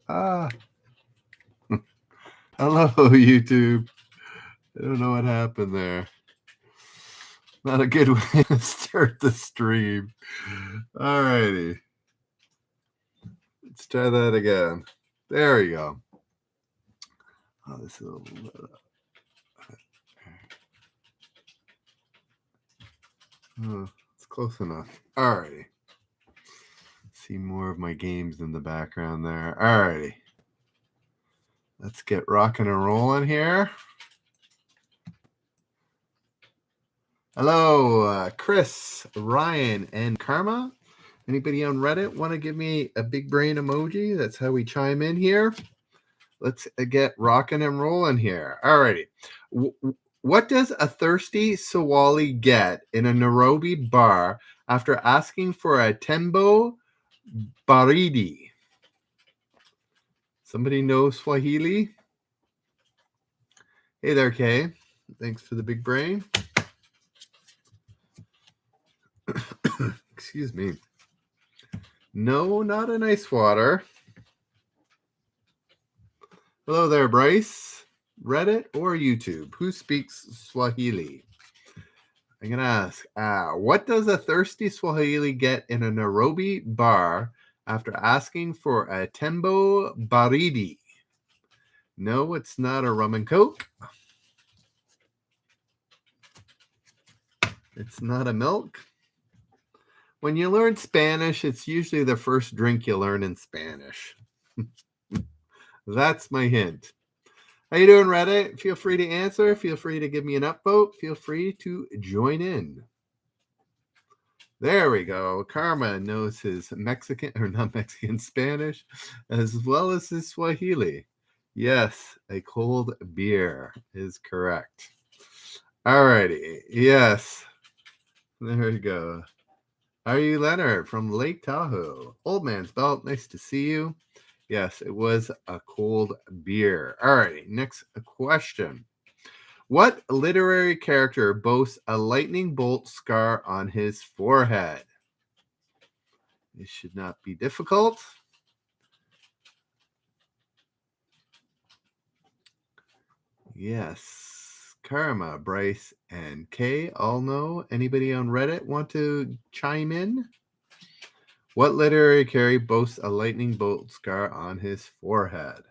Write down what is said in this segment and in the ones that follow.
Ah. Hello, YouTube. I don't know what happened there. Not a good way to start the stream. Alrighty. Let's try that again. There we go. Oh, this is a little... Oh, it's close enough. Alrighty. See more of my games in the background there. Alrighty. Let's get rocking and rolling here. Hello, Chris, Ryan, and Karma. Anybody on Reddit want to give me a big brain emoji? That's how we chime in here. Let's get rocking and rolling here. Alrighty. What does a thirsty Somali get in a Nairobi bar after asking for a tembo baridi? Somebody know Swahili? Hey there, Kay. Thanks for the big brain. Excuse me. No, not an ice water. Hello there, Bryce. Reddit or YouTube? Who speaks Swahili? I'm going to ask, what does a thirsty Swahili get in a Nairobi bar after asking for a tembo baridi? No, it's not a rum and coke. It's not a milk. When you learn Spanish, it's usually the first drink you learn in Spanish. That's my hint. How you doing, Reddit? Feel free to answer. Feel free to give me an upvote. Feel free to join in. There we go. Karma knows his Mexican, or not Mexican, Spanish, as well as his Swahili. Yes, a cold beer is correct. Alrighty. Yes. There we go. How are you, Leonard, from Lake Tahoe? Old Man's Belt, nice to see you. Yes, it was a cold beer. Alrighty, next question. What literary character boasts a lightning bolt scar on his forehead? This should not be difficult. Yes. Karma, Bryce, and Kay all know. Anybody on Reddit want to chime in? What literary character boasts a lightning bolt scar on his forehead?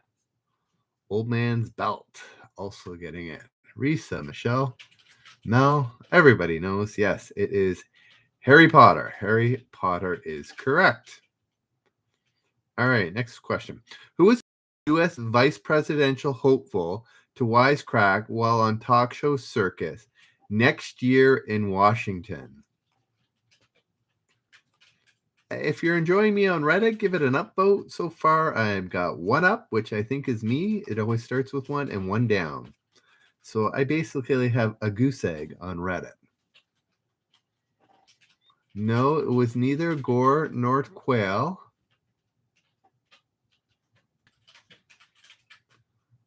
Old Man's Belt, also getting it. Risa, Michelle, Mel, everybody knows. Yes, it is Harry Potter. Harry Potter is correct. All right, next question. Who is the U.S. vice presidential hopeful to wisecrack while on talk show circus next year in Washington? If you're enjoying me on Reddit, give it an upvote. So far, I've got one up, which I think is me. It always starts with one, and one down. So I basically have a goose egg on Reddit. No, it was neither Gore nor Quail.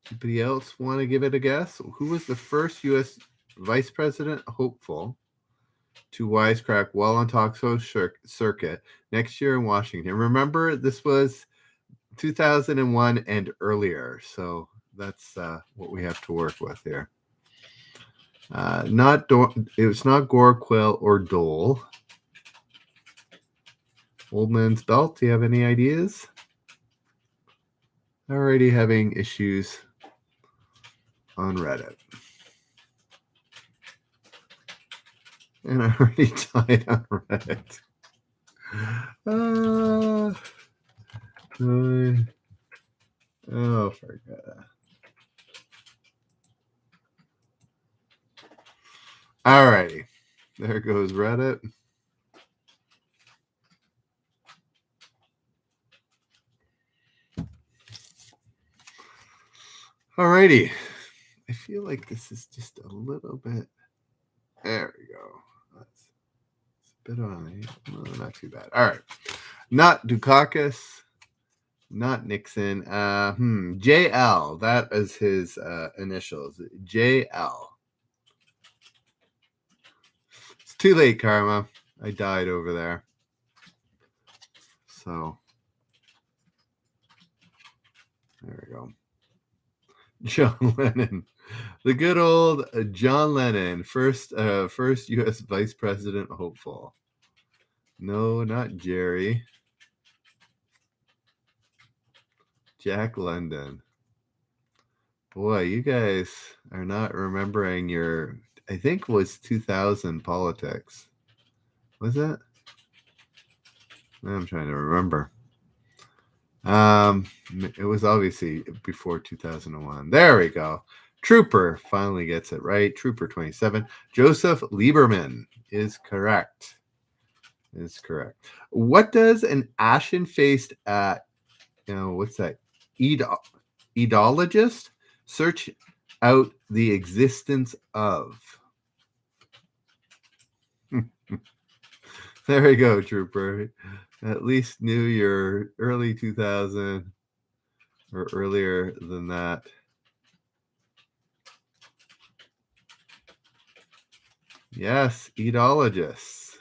Anybody else want to give it a guess? Who was the first U.S. vice president hopeful to wisecrack while on talk show circuit next year in Washington? Remember, this was 2001 and earlier, so that's what we have to work with here. It was not Gore, Quail, or Dole. Old Man's Belt, do you have any ideas? Already having issues on Reddit. And I already died on Reddit. Oh, forget. Alrighty. There goes Reddit. Alrighty. I feel like this is just a little bit. There we go. That's a bit on. No, not too bad. All right. Not Dukakis. Not Nixon. JL. That is his initials. JL. It's too late, Karma. I died over there. So. go. John Lennon. The good old John Lennon, first U.S. vice president hopeful. No, not Jerry. Jack London. Boy, you guys are not remembering your, I think it was 2000 politics. Was it? I'm trying to remember. It was obviously before 2001. There we go. Trooper finally gets it right. Trooper 27. Joseph Lieberman is correct. What does an ashen-faced, what's that? Edologist search out the existence of? There we go, Trooper. At least knew your early 2000 or earlier than that. Yes, edologists.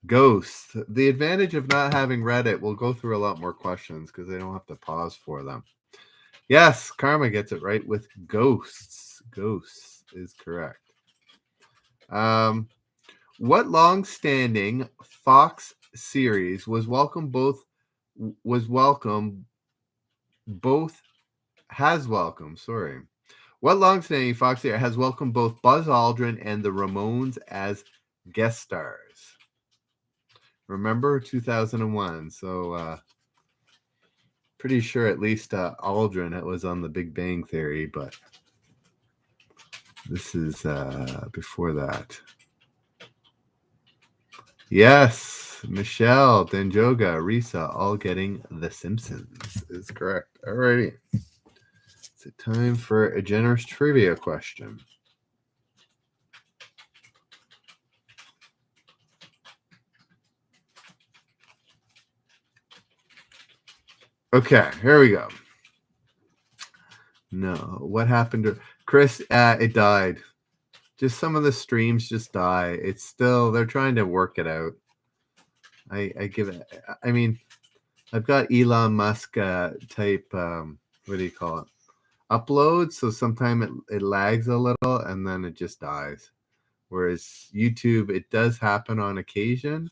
Ghosts. The advantage of not having read it, we'll go through a lot more questions because I don't have to pause for them. Yes, Karma gets it right with ghosts. Ghosts is correct. What long-standing Fox series has welcomed both What long-standing Fox series has welcomed both Buzz Aldrin and the Ramones as guest stars? Remember 2001, so pretty sure at least Aldrin it was on the Big Bang Theory, but this is before that. Yes, Michelle, Danjoga, Risa, all getting The Simpsons is correct. Alrighty. Is it time for a generous trivia question? Okay, here we go. No, what happened to Chris? It died. Just some of the streams just die. It's still, they're trying to work it out. I give it, I mean, I've got Elon Musk type, what do you call it? Upload. So sometimes it lags a little and then it just dies. Whereas YouTube, it does happen on occasion.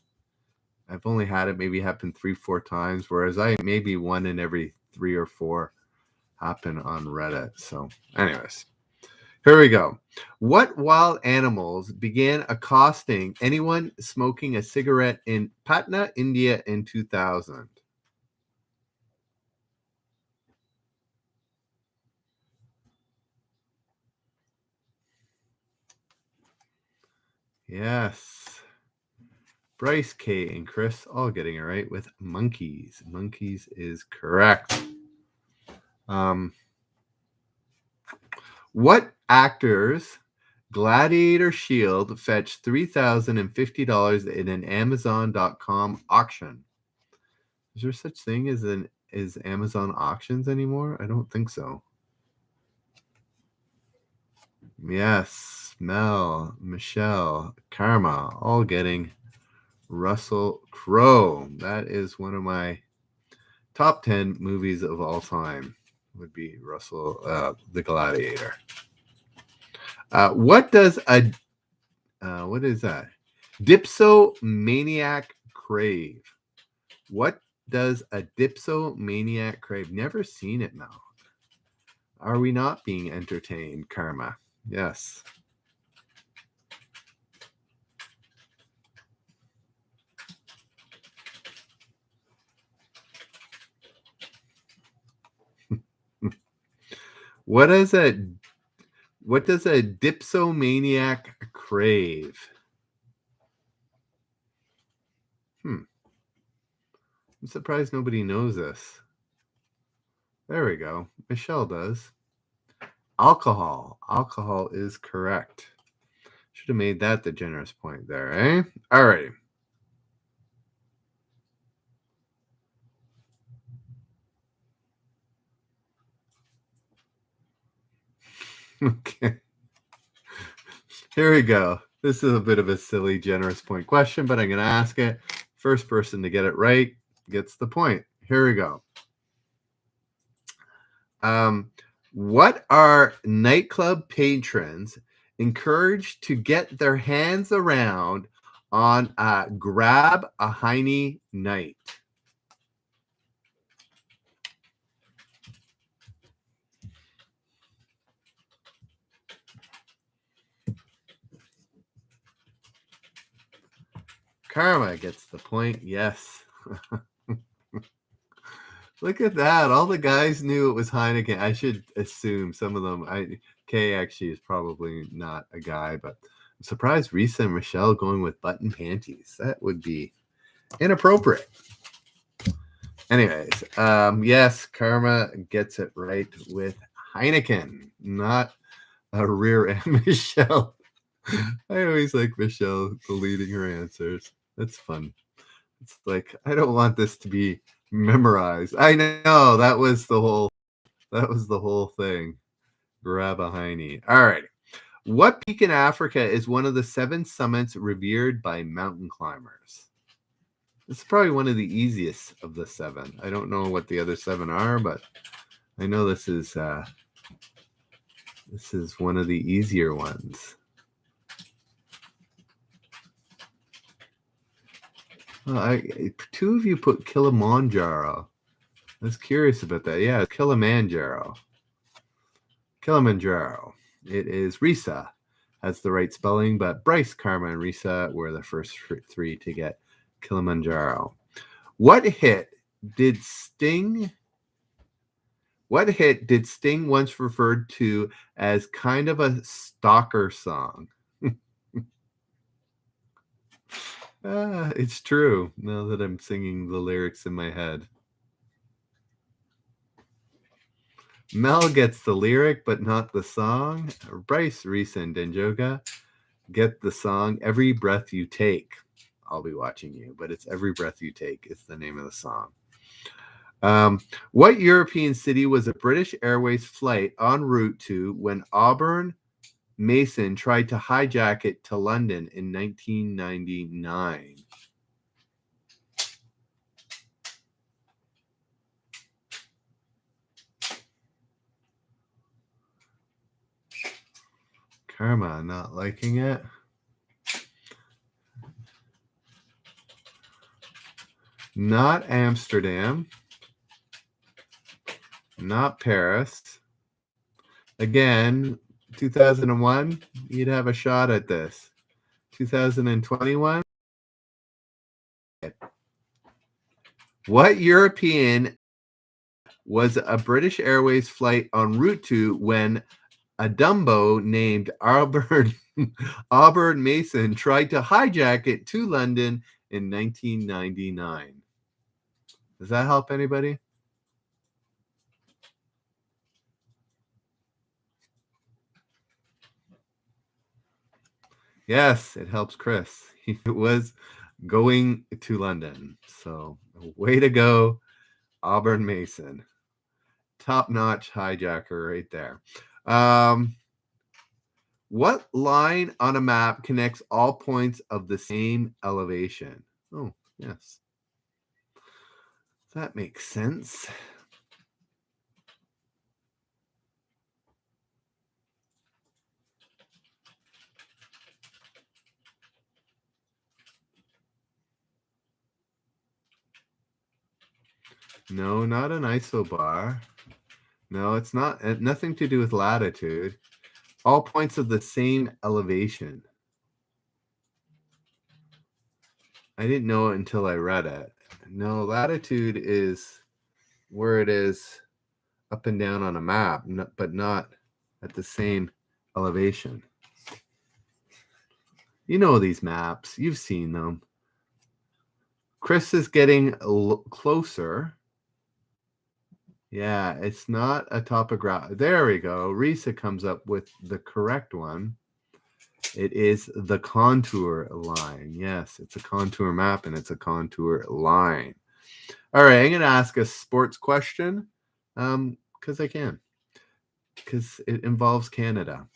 I've only had it maybe happen 3-4 times, whereas I maybe one in every 3 or 4 happen on Reddit. So anyways, here we go. What wild animals began accosting anyone smoking a cigarette in Patna, India in 2000? Yes. Bryce, K, and Chris all getting it right with monkeys. Monkeys is correct. What actor's Gladiator shield fetched $3,050 in an Amazon.com auction? Is there such thing as Amazon auctions anymore? I don't think so. Yes, Mel, Michelle, Karma, all getting Russell Crowe. That is one of my top 10 movies of all time. Would be Russell, the Gladiator. What does what is that? Dipsomaniac crave? What does a dipsomaniac crave? Never seen it now. Are we not being entertained, Karma? Yes. What does a dipsomaniac crave? I'm surprised nobody knows this. There we go. Michelle does. Alcohol. Alcohol is correct. Should have made that the generous point there, eh? All right. Okay. Here we go. This is a bit of a silly generous point question, but I'm going to ask it. First person to get it right gets the point. Here we go. What are nightclub patrons encouraged to get their hands around on a grab a Hiney night? Karma gets the point. Yes. Look at that. All the guys knew it was Heineken. I should assume some of them. Kay actually is probably not a guy, but I'm surprised Risa and Michelle going with button panties. That would be inappropriate. Anyways, yes, Karma gets it right with Heineken, not a rear end. Michelle. I always like Michelle deleting her answers. That's fun. It's like, I don't want this to be memorized. I know that was the whole thing. Grab a Hiney. All right. What peak in Africa is one of the 7 summits revered by mountain climbers? This is probably one of the easiest of the 7. I don't know what the other 7 are, but I know this is one of the easier ones. Well, 2 of you put Kilimanjaro. I was curious about that. Yeah, Kilimanjaro. Kilimanjaro. It is Risa. Has the right spelling, but Bryce, Karma, and Risa were the first 3 to get Kilimanjaro. What hit did Sting once referred to as kind of a stalker song? It's true, now that I'm singing the lyrics in my head. Mel gets the lyric, but not the song. Bryce, Risa, and Denjoga get the song Every Breath You Take. I'll be watching you, but it's Every Breath You Take is the name of the song. What European city was a British Airways flight en route to when Auburn Mason tried to hijack it to London in 1999? Karma not liking it. Not Amsterdam. Not Paris. Again, 2001, you'd have a shot at this. 2021. What European was a British Airways flight en route to when a Dumbo named Auburn Mason tried to hijack it to London in 1999? Does that help anybody? Yes, it helps Chris. He was going to London. So way to go, Auburn Mason. Top-notch hijacker right there. What line on a map connects all points of the same elevation? Oh, yes. That makes sense. No, not an isobar. No, it's not. Nothing to do with latitude. All points of the same elevation. I didn't know it until I read it. No, latitude is where it is up and down on a map, but not at the same elevation. You know these maps. You've seen them. Chris is getting closer. Yeah, it's not a topograph. There we go. Risa comes up with the correct one. It is the contour line. Yes, it's a contour map and it's a contour line. All right, I'm going to ask a sports question because I can, because it involves Canada.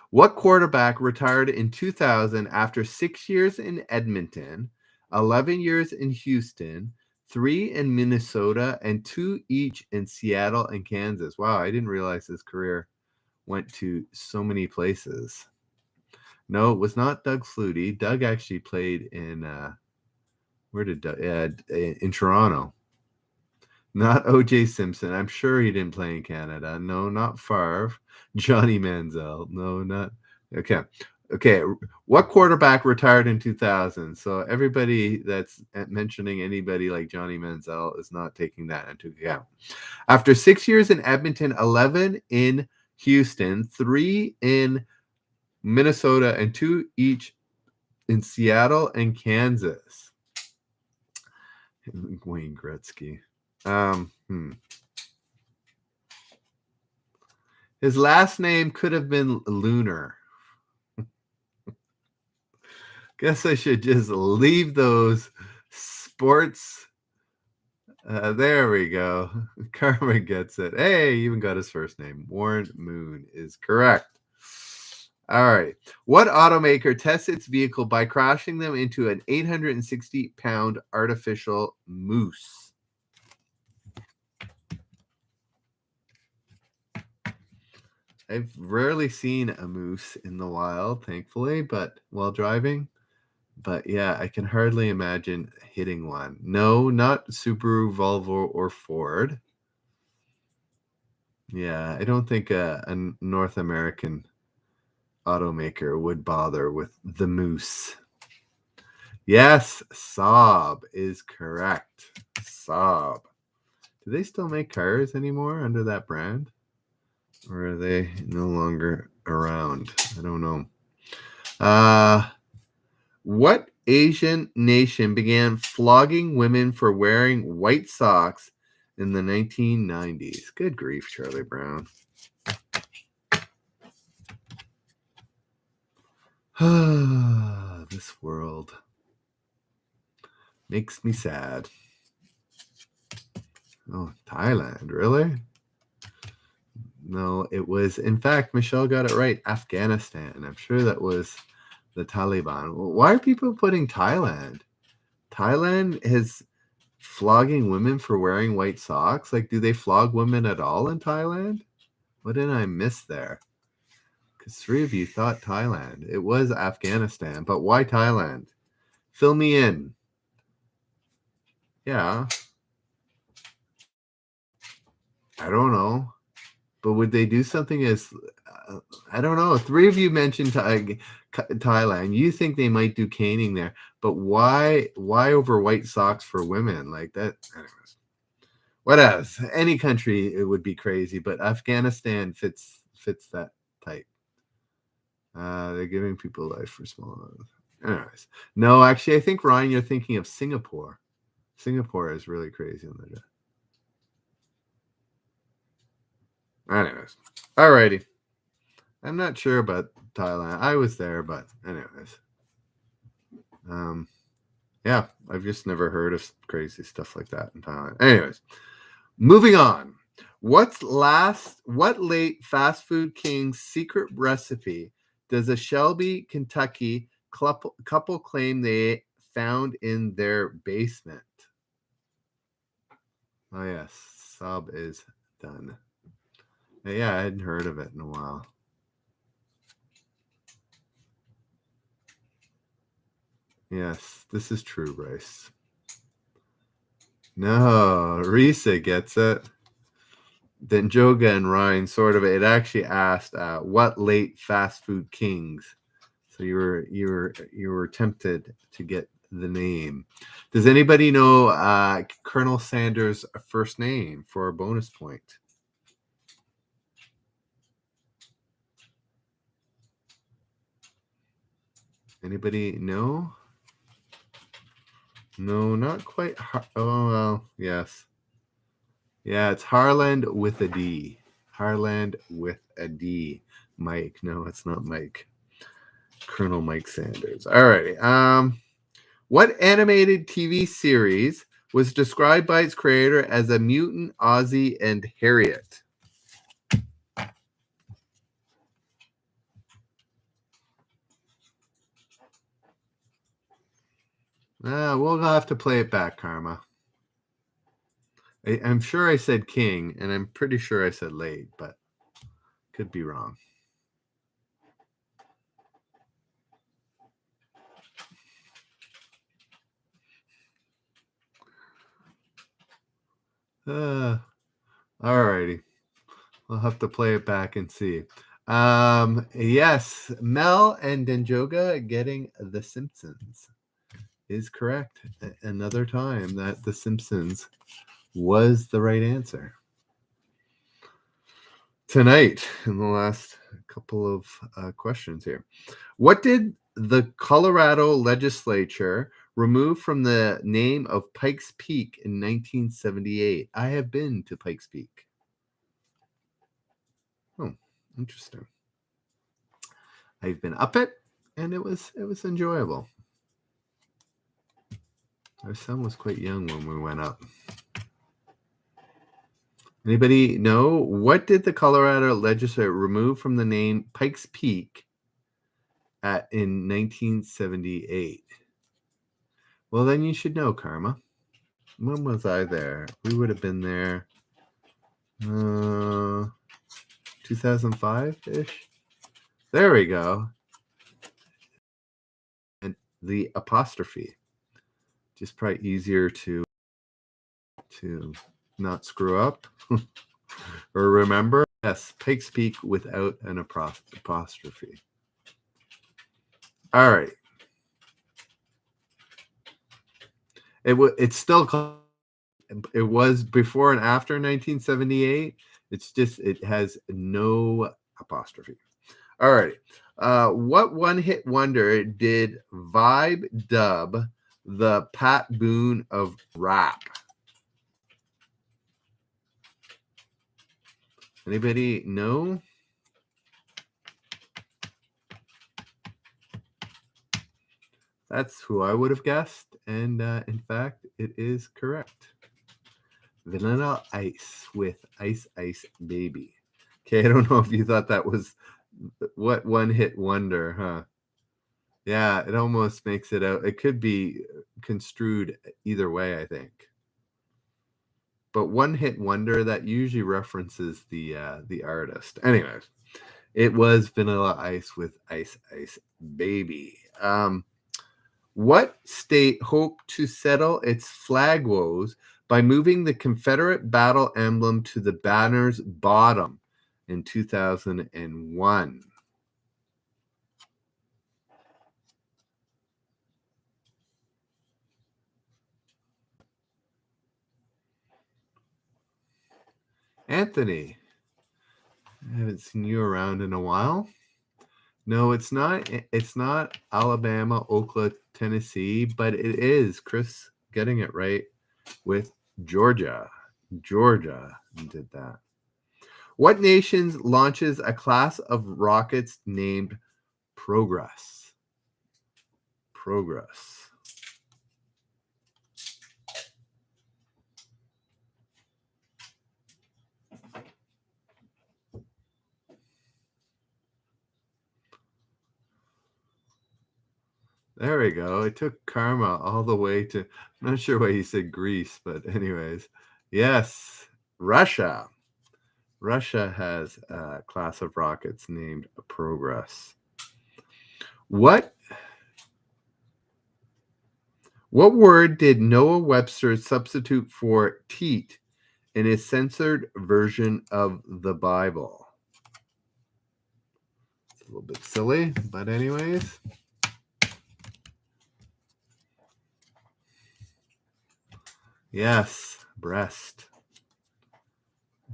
What quarterback retired in 2000 after 6 years in Edmonton, 11 years in Houston, 3 in Minnesota, and 2 each in Seattle and Kansas. Wow, I didn't realize his career went to so many places. No, it was not Doug Flutie. Doug actually played in where did Doug? In Toronto. Not O.J. Simpson. I'm sure he didn't play in Canada. No, not Favre. Johnny Manziel. No, not. Okay. Okay. What quarterback retired in 2000? So everybody that's mentioning anybody like Johnny Manziel is not taking that into account. After 6 years in Edmonton, 11 in Houston, 3 in Minnesota, and 2 each in Seattle and Kansas. Wayne Gretzky. His last name could have been Lunar. Guess I should just leave those sports. There we go. Karma gets it. Hey, even got his first name. Warren Moon is correct. All right. What automaker tests its vehicle by crashing them into an 860-pound artificial moose? I've rarely seen a moose in the wild, thankfully, but while driving. But yeah, I can hardly imagine hitting one. No, not Subaru, Volvo, or Ford. Yeah, I don't think a North American automaker would bother with the moose. Yes, Saab is correct. Saab. Do they still make cars anymore under that brand? Or are they no longer around? I don't know. What Asian nation began flogging women for wearing white socks in the 1990s? Good grief, Charlie Brown. This world makes me sad. Oh, Thailand, really? No, it was, in fact, Michelle got it right, Afghanistan. I'm sure that was the Taliban. Why are people putting Thailand? Thailand is flogging women for wearing white socks? Like, do they flog women at all in Thailand? What did I miss there? Because 3 of you thought Thailand. It was Afghanistan, but why Thailand? Fill me in. Yeah. I don't know. But would they do something as... I don't know. 3 of you mentioned Thailand. You think they might do caning there, but why over white socks for women like that? Anyways, what else? Any country it would be crazy, but Afghanistan fits that type. They're giving people life for small. Anyways, no, actually, I think Ryan, you're thinking of Singapore. Singapore is really crazy on the. Anyways, alrighty. I'm not sure about Thailand. I was there, but anyways. Yeah, I've just never heard of crazy stuff like that in Thailand. Anyways, moving on. What late fast food king's secret recipe does a Shelby, Kentucky couple claim they found in their basement? Oh yes, sub is done. Yeah, I hadn't heard of it in a while. Yes, this is true, Bryce. No, Risa gets it. Then Joga and Ryan sort of. It actually asked what late fast food kings. So you were tempted to get the name. Does anybody know Colonel Sanders' first name for a bonus point? Anybody know? No, not quite. Oh, well, yes. Yeah, it's Harland with a D. Harland with a D. Mike. No, it's not Mike. Colonel Mike Sanders. All righty. What animated TV series was described by its creator as a mutant Ozzy and Harriet? We'll have to play it back, Karma. I'm sure I said king, and I'm pretty sure I said laid, but could be wrong. All righty. I'll have to play it back and see. Yes, Mel and Denjoga getting The Simpsons is correct. Another time that The Simpsons was the right answer. Tonight, in the last couple of questions here, what did the Colorado legislature remove from the name of Pikes Peak in 1978? I have been to Pikes Peak. Oh, interesting. I've been up it, and it was enjoyable. Our son was quite young when we went up. Anybody know what did the Colorado legislature remove from the name Pikes Peak in 1978? Well, then you should know, Karma. When was I there? We would have been there 2005-ish. There we go. And the apostrophe. Just probably easier to not screw up or remember. Yes, Pikes Peak without an apostrophe. All right. It's still called. It was before and after 1978. It's just it has no apostrophe. All right. What one-hit wonder did Vibe dub the Pat Boone of rap? Anybody know? That's who I would have guessed, and in fact, it is correct. Vanilla Ice with Ice Ice Baby. Okay, I don't know if you thought that was what one-hit wonder, huh? Yeah, it almost makes it out. It could be construed either way, I think. But one-hit wonder, that usually references the artist. Anyways, it was Vanilla Ice with Ice Ice Baby. What state hoped to settle its flag woes by moving the Confederate battle emblem to the banner's bottom in 2001? Anthony, I haven't seen you around in a while. No, it's not. It's not Alabama, Oklahoma, Tennessee, but it is. Chris getting it right with Georgia. Georgia did that. What nation launches a class of rockets named Progress? Progress. There we go. It took Karma all the way to, I'm not sure why he said Greece, but anyways. Yes, Russia. Russia has a class of rockets named Progress. What word did Noah Webster substitute for teat in his censored version of the Bible? It's a little bit silly, but anyways. Yes, breast.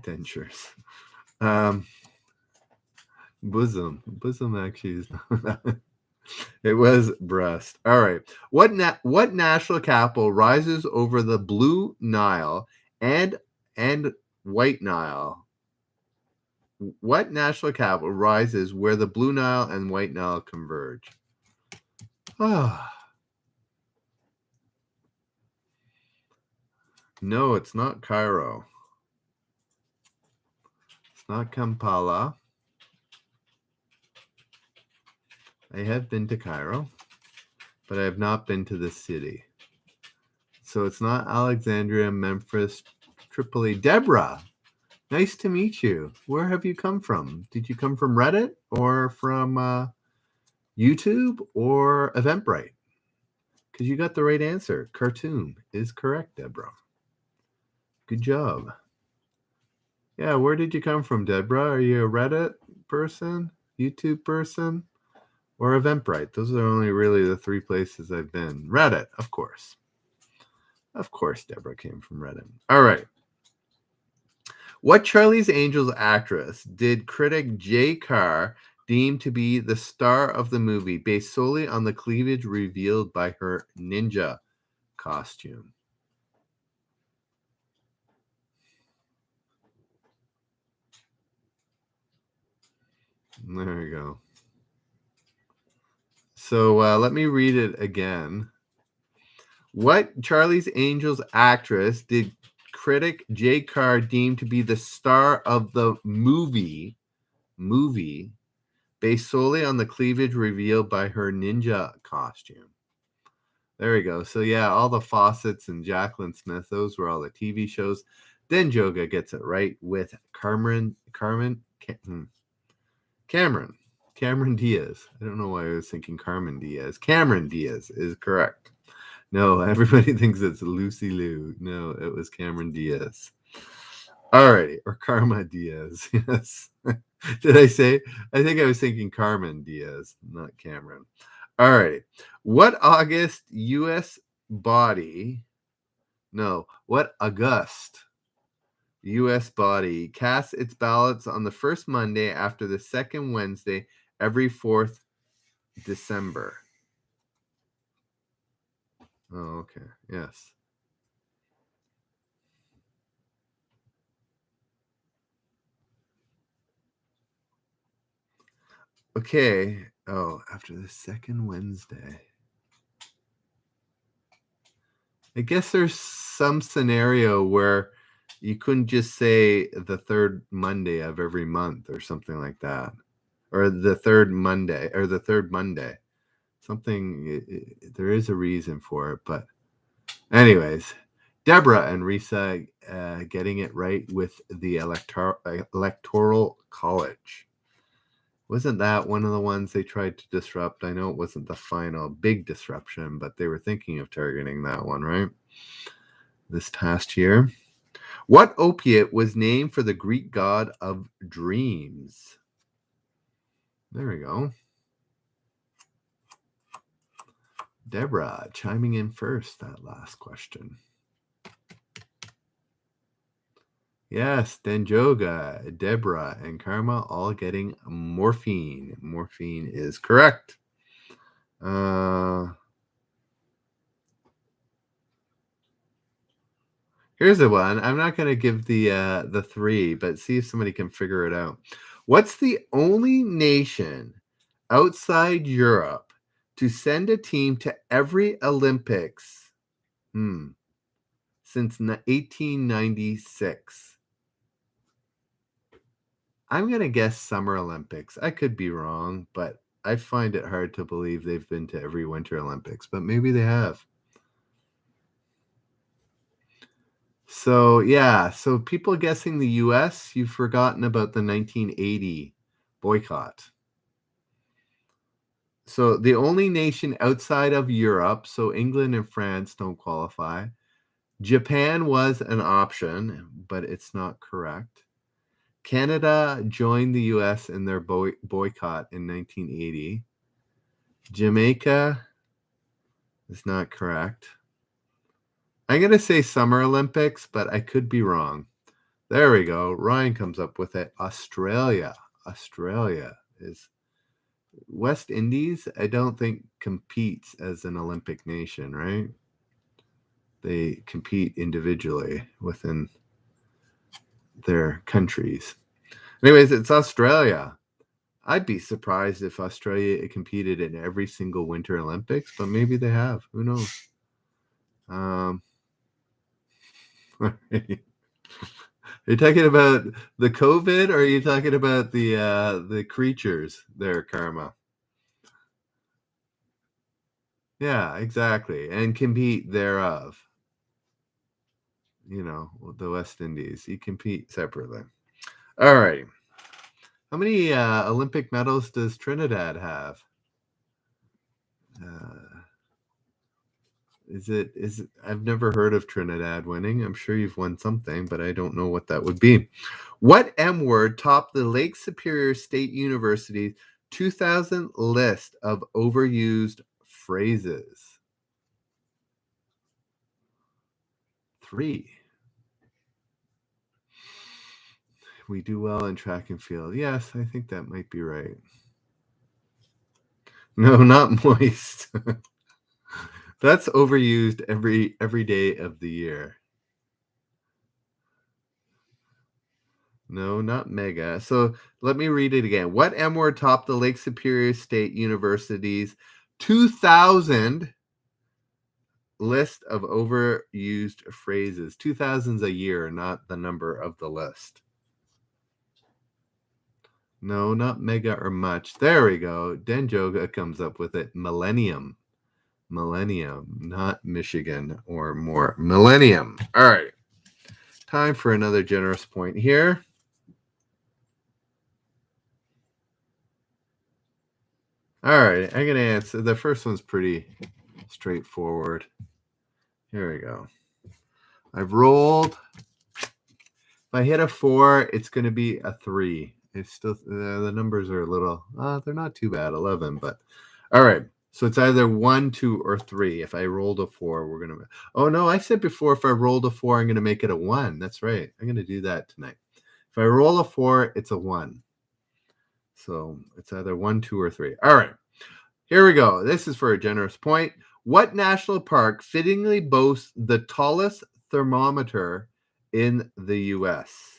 Dentures. Bosom. Bosom actually is not. It was breast. All right. What national capital rises over the Blue Nile and White Nile? What national capital rises where the Blue Nile and White Nile converge? Ah. No, it's not Cairo. It's not Kampala. I have been to Cairo, but I have not been to the city. So it's not Alexandria, Memphis, Tripoli. Deborah, nice to meet you. Where have you come from? Did you come from Reddit or from YouTube or Eventbrite? Because you got the right answer. Cartoon is correct, Deborah. Good job. Yeah, where did you come from, Deborah? Are you a Reddit person, YouTube person, or Eventbrite? Those are only really the three places I've been. Reddit, of course. Of course, Deborah came from Reddit. All right. What Charlie's Angels actress did critic Jay Carr deem to be the star of the movie based solely on the cleavage revealed by her ninja costume? There you go. So let me read it again. What Charlie's Angels actress did critic Jay Carr deem to be the star of the movie based solely on the cleavage revealed by her ninja costume? There we go. So yeah, all the Fawcett's and Jacqueline Smith, those were all the TV shows. Then Joga gets it right with Cameron Diaz. I don't know why I was thinking Carmen Diaz. Cameron Diaz is correct. No, everybody thinks it's Lucy Liu. No, it was Cameron Diaz. Alrighty, or Karma Diaz. Yes. Did I say? I think I was thinking Carmen Diaz, not Cameron. Alrighty. What August U.S. body? No, what August U.S. body casts its ballots on the first Monday after the second Wednesday every 4th December? Oh, okay. Yes. Okay. Oh, after the second Wednesday. I guess there's some scenario where you couldn't just say the third Monday of every month or something like that. Or the third Monday. Something, there is a reason for it. But anyways, Deborah and Risa getting it right with the Electoral College. Wasn't that one of the ones they tried to disrupt? I know it wasn't the final big disruption, but they were thinking of targeting that one, right? This past year. What opiate was named for the Greek god of dreams? There we go. Deborah chiming in first, that last question. Yes, Denjoga, Deborah, and Karma all getting morphine. Morphine is correct. Here's the one. I'm not going to give the three, but see if somebody can figure it out. What's the only nation outside Europe to send a team to every Olympics since 1896? I'm going to guess Summer Olympics. I could be wrong, but I find it hard to believe they've been to every Winter Olympics, but maybe they have. So, yeah. So people guessing the U.S., you've forgotten about the 1980 boycott. So the only nation outside of Europe, so England and France don't qualify. Japan was an option, but it's not correct. Canada joined the U.S. in their boycott in 1980. Jamaica is not correct. I'm going to say Summer Olympics, but I could be wrong. There we go. Ryan comes up with it. Australia is West Indies. I don't think competes as an Olympic nation, right? They compete individually within their countries. Anyways, it's Australia. I'd be surprised if Australia competed in every single Winter Olympics, but maybe they have. Who knows? Are you talking about the COVID, or are you talking about the creatures there, Karma? Yeah, exactly. And compete thereof. the West Indies. You compete separately. All right. How many Olympic medals does Trinidad have? I've never heard of Trinidad winning. I'm sure you've won something, but I don't know what that would be. What M word topped the Lake Superior State University's 2000 list of overused phrases? 3. We do well in track and field. Yes, I think that might be right. No, not moist. That's overused every day of the year. No, not mega. So let me read it again. What M word topped the Lake Superior State University's 2000 list of overused phrases? 2000's a year, not the number of the list. No, not mega or much. There we go. Denjoga comes up with it. Millennium. Millennium, not Michigan or more. Millennium. All right. Time for another generous point here. All right. I'm going to answer. The first one's pretty straightforward. Here we go. I've rolled. If I hit a 4, it's going to be a 3. It's still the numbers are a little. They're not too bad. 11, but all right. So it's either 1, 2, or 3. If I rolled a 4, we're gonna. Oh no! I said before if I rolled a 4, I'm gonna make it a 1. That's right. I'm gonna do that tonight. If I roll a 4, it's a 1. So it's either 1, 2, or 3. All right. Here we go. This is for a generous point. What national park fittingly boasts the tallest thermometer in the U.S.?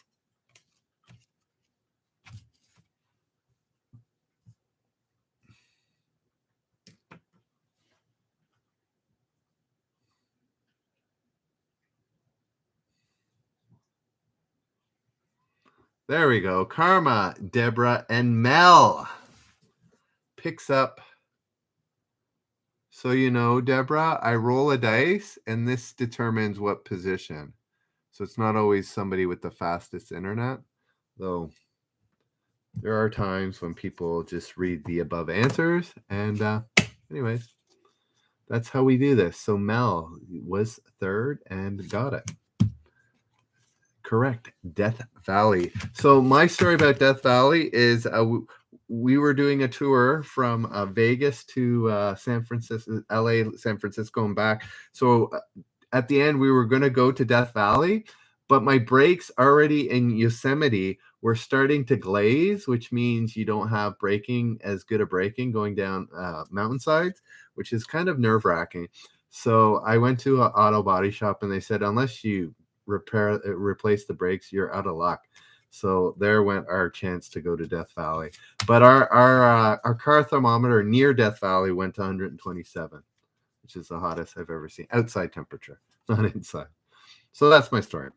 There we go. Karma, Deborah, and Mel picks up. So Deborah, I roll a dice, and this determines what position. So it's not always somebody with the fastest internet, though there are times when people just read the above answers. And anyways, that's how we do this. So Mel was third and got it. Correct. Death Valley. So my story about Death Valley is we were doing a tour from Vegas to San Francisco, LA, San Francisco, and back. So at the end, we were going to go to Death Valley, but my brakes already in Yosemite were starting to glaze, which means you don't have braking, as good a braking going down mountainsides, which is kind of nerve-wracking. So I went to an auto body shop, and they said, unless you replace the brakes, you're out of luck. So there went our chance to go to Death Valley. But our car thermometer near Death Valley went to 127, which is the hottest I've ever seen. Outside temperature, not inside. So that's my story.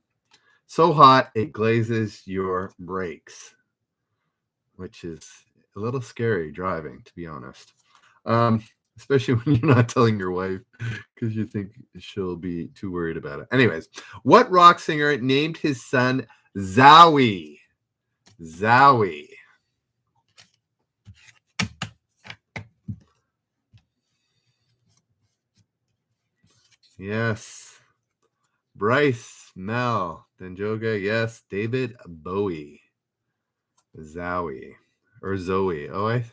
So hot it glazes your brakes, which is a little scary driving, to be honest. Especially when you're not telling your wife because you think she'll be too worried about it. Anyways, what rock singer named his son Zowie? Zowie. Yes. Bryce, Mel, Denjoga, yes. David Bowie. Zowie. Or Zoe. Oh, I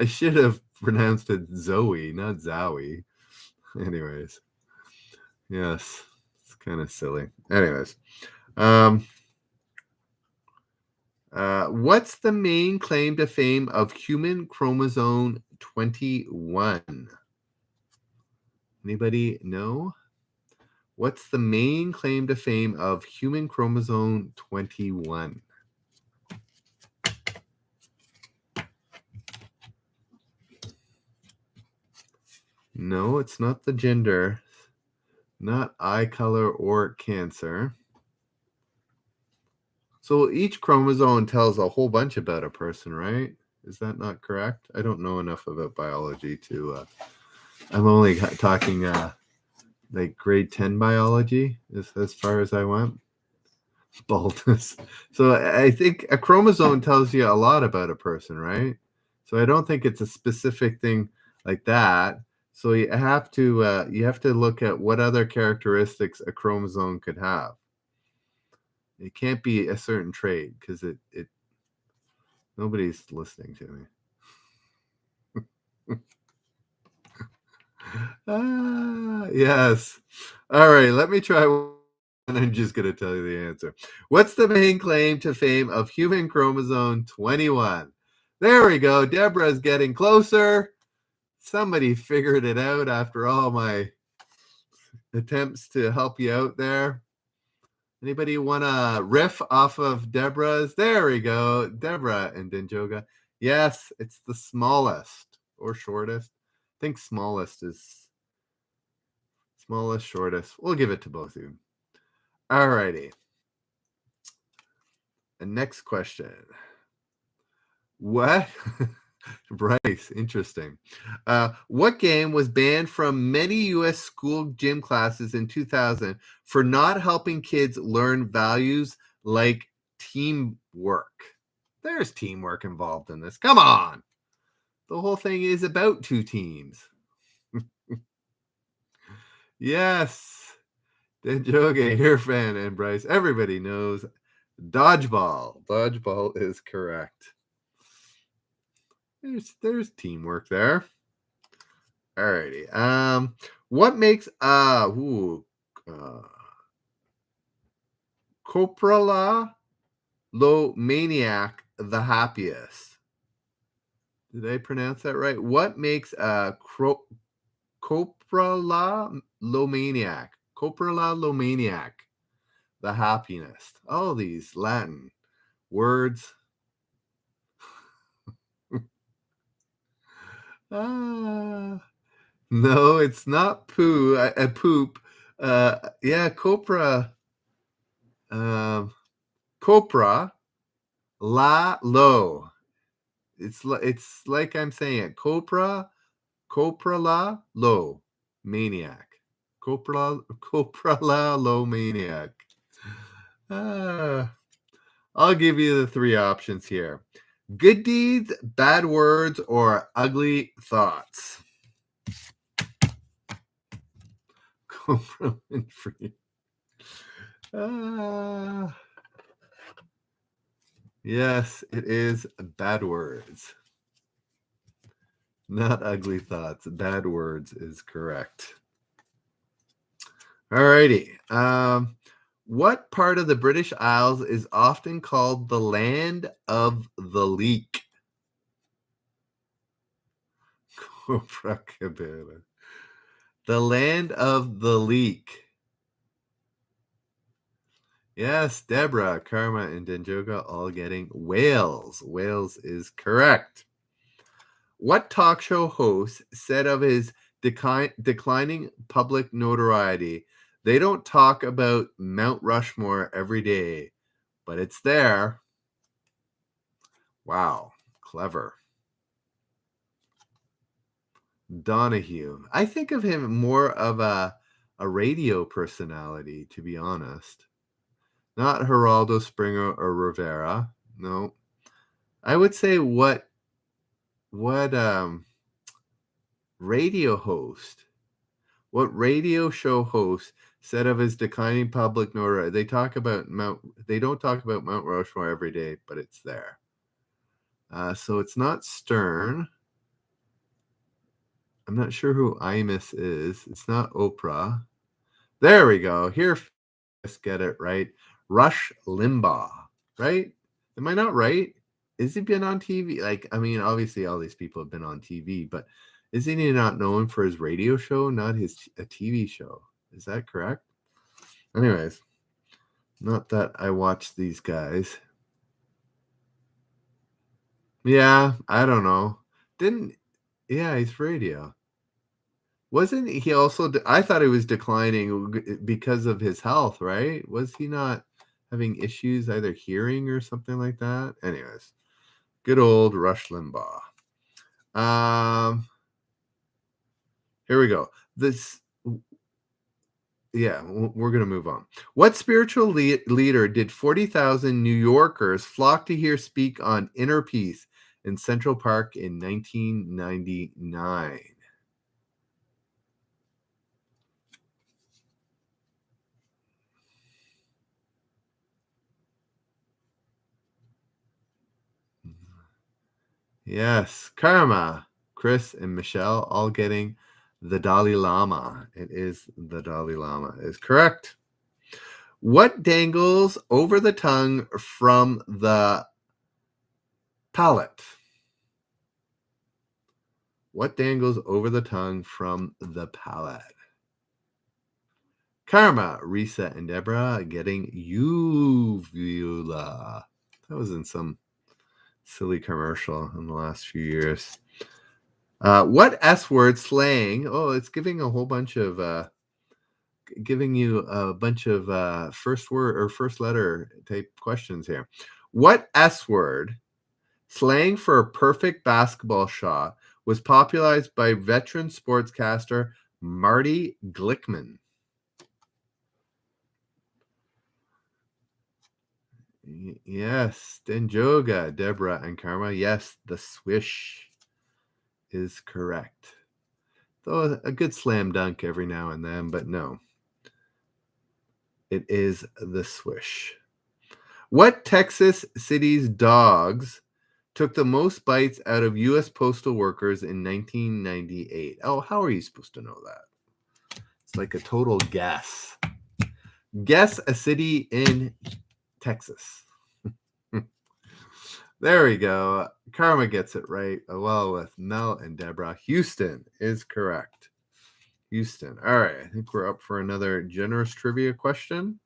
should have pronounced it Zoe, not Zowie. Anyways. Yes. It's kind of silly. Anyways. What's the main claim to fame of human chromosome 21? Anybody know? What's the main claim to fame of human chromosome 21? No, it's not the gender, not eye color or cancer. So each chromosome tells a whole bunch about a person, right? Is that not correct? I don't know enough about biology to. I'm only talking like grade 10 biology is as far as I went. Baldness. So I think a chromosome tells you a lot about a person, right? So I don't think it's a specific thing like that. So you have to look at what other characteristics a chromosome could have. It can't be a certain trait because it nobody's listening to me. Yes. All right, let me try one. I'm just going to tell you the answer. What's the main claim to fame of human chromosome 21? There we go. Deborah's getting closer. Somebody figured it out after all my attempts to help you out there. Anybody want to riff off of Deborah's? There we go. Deborah and Dinjoga. Yes, it's the smallest or shortest. I think smallest is smallest, shortest. We'll give it to both of you. All righty. The next question. What? Bryce, interesting. What game was banned from many U.S. school gym classes in 2000 for not helping kids learn values like teamwork? There's teamwork involved in this. Come on. The whole thing is about two teams. Yes. Denjoge, your fan, and Bryce. Everybody knows dodgeball. Dodgeball is correct. There's teamwork there. Alrighty. What makes coprolomaniac the happiest? Did I pronounce that right? What makes coprolomaniac the happiest? Oh, these Latin words. No, it's not poo. Poop. Yeah, copra. Copra la lo. It's like I'm saying it. Copra la lo maniac. Copra la lo maniac. I'll give you the three options here. Good deeds, bad words, or ugly thoughts. Copra Winfrey. Yes, it is bad words. Not ugly thoughts. Bad words is correct. Alrighty. What part of the British Isles is often called the land of the leek? Copacabana. The land of the leek. Yes, Deborah, Karma, and Denjoga all getting Wales. Wales is correct. What talk show host said of his declining public notoriety, they don't talk about Mount Rushmore every day, but it's there. Wow, clever. Donahue. I think of him more of a radio personality, to be honest. Not Geraldo Springer or Rivera. No. I would say what radio host, what radio show host said of his declining public notoriety? They don't talk about Mount Rushmore every day, but it's there. So it's not Stern. I'm not sure who Imus is. It's not Oprah. There we go. Here, let's get it right. Rush Limbaugh, right? Am I not right? Has he been on TV? Like, I mean, obviously all these people have been on TV, but isn't he not known for his radio show, not a TV show? Is that correct? Anyways, not that I watch these guys. Yeah, I don't know. Yeah, he's radio. Wasn't he also, I thought he was declining because of his health, right? Was he not having issues, either hearing or something like that? Anyways, good old Rush Limbaugh. Here we go. Yeah, we're going to move on. What spiritual leader did 40,000 New Yorkers flock to hear speak on inner peace in Central Park in 1999? Yes, Karma, Chris, and Michelle all getting the Dalai Lama. It is the Dalai Lama. Is correct. What dangles over the tongue from the palate? What dangles over the tongue from the palate? Karma, Risa, and Deborah getting uvula. That was in some silly commercial in the last few years. What S word slang? Oh, it's giving a whole bunch of giving you a bunch of first word or first letter type questions here. What S word slang for a perfect basketball shot was popularized by veteran sportscaster Marty Glickman? Yes, Denjoga, Deborah, and Karma. Yes, the swish is correct. Though a good slam dunk every now and then, but no. It is the swish. What Texas city's dogs took the most bites out of U.S. postal workers in 1998? Oh, how are you supposed to know that? It's like a total guess. Guess a city in Texas. There we go. Karma gets it right. Well, with Mel and Deborah. Houston is correct. Houston. All right. I think we're up for another generous trivia question.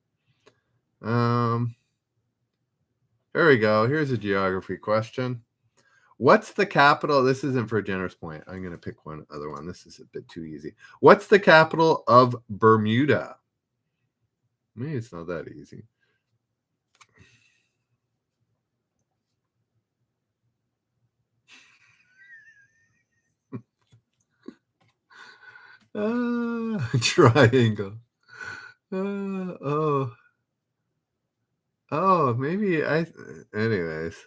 There we go. Here's a geography question. What's the capital? This isn't for a generous point. I'm going to pick one other one. This is a bit too easy. What's the capital of Bermuda? Maybe it's not that easy. Triangle. Oh, maybe anyways,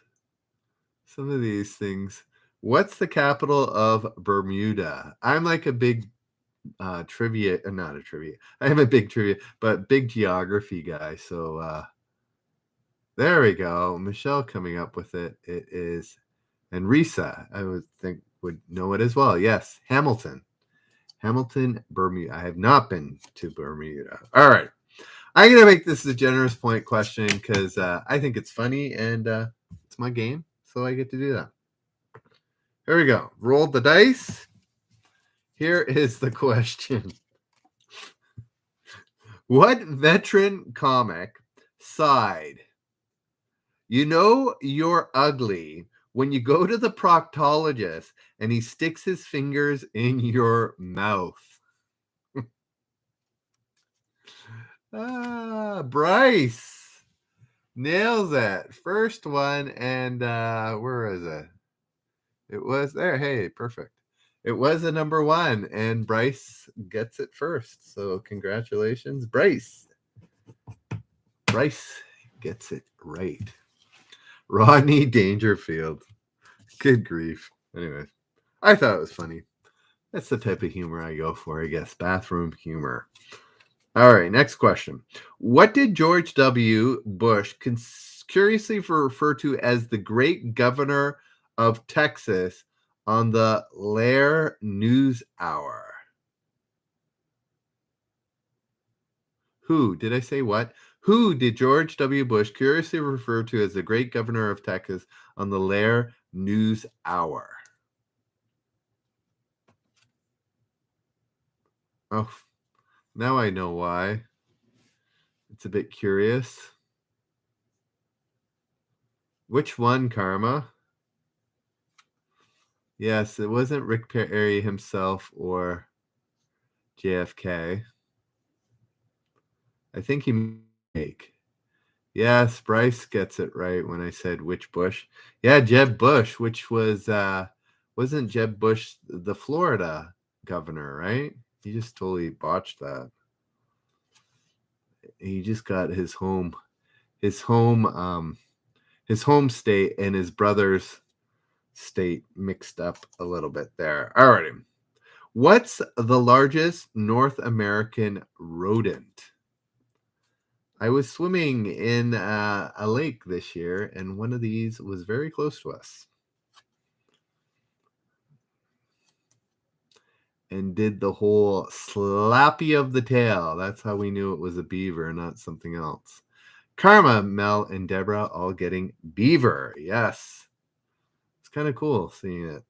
some of these things. What's the capital of Bermuda? I'm like a big trivia, not a trivia. I am a big trivia, but big geography guy. So there we go. Michelle coming up with it. It is, and Risa, I would think would know it as well. Yes, Hamilton, Bermuda. I have not been to Bermuda. All right. I'm going to make this a generous point question because I think it's funny and it's my game, so I get to do that. Here we go. Roll the dice. Here is the question. What veteran comic sighed, "You know you're ugly when you go to the proctologist and he sticks his fingers in your mouth"? Bryce nails it. First one, and where is it? It was there. Hey, perfect. It was a number one, and Bryce gets it first. So congratulations, Bryce. Bryce gets it right. Rodney Dangerfield. Good grief. Anyway, I thought it was funny. That's the type of humor I go for, I guess. Bathroom humor. All right, next question. What did George W. Bush curiously refer to as the great governor of Texas on the Lair News Hour? Who? Did I say what? Who did George W. Bush curiously refer to as the great governor of Texas on the Lair News Hour? Oh, now I know why. It's a bit curious. Which one, Karma? Yes, it wasn't Rick Perry himself or JFK. I think he make. Yes, Bryce gets it right when I said which Bush. Yeah, Jeb Bush, which was wasn't Jeb Bush the Florida governor, right? He just totally botched that. He just got his home state and his brother's state mixed up a little bit there. Alrighty. What's the largest North American rodent? I was swimming in a lake this year, and one of these was very close to us. And did the whole slappy of the tail. That's how we knew it was a beaver, not something else. Karma, Mel, and Deborah all getting beaver. Yes. It's kind of cool seeing it.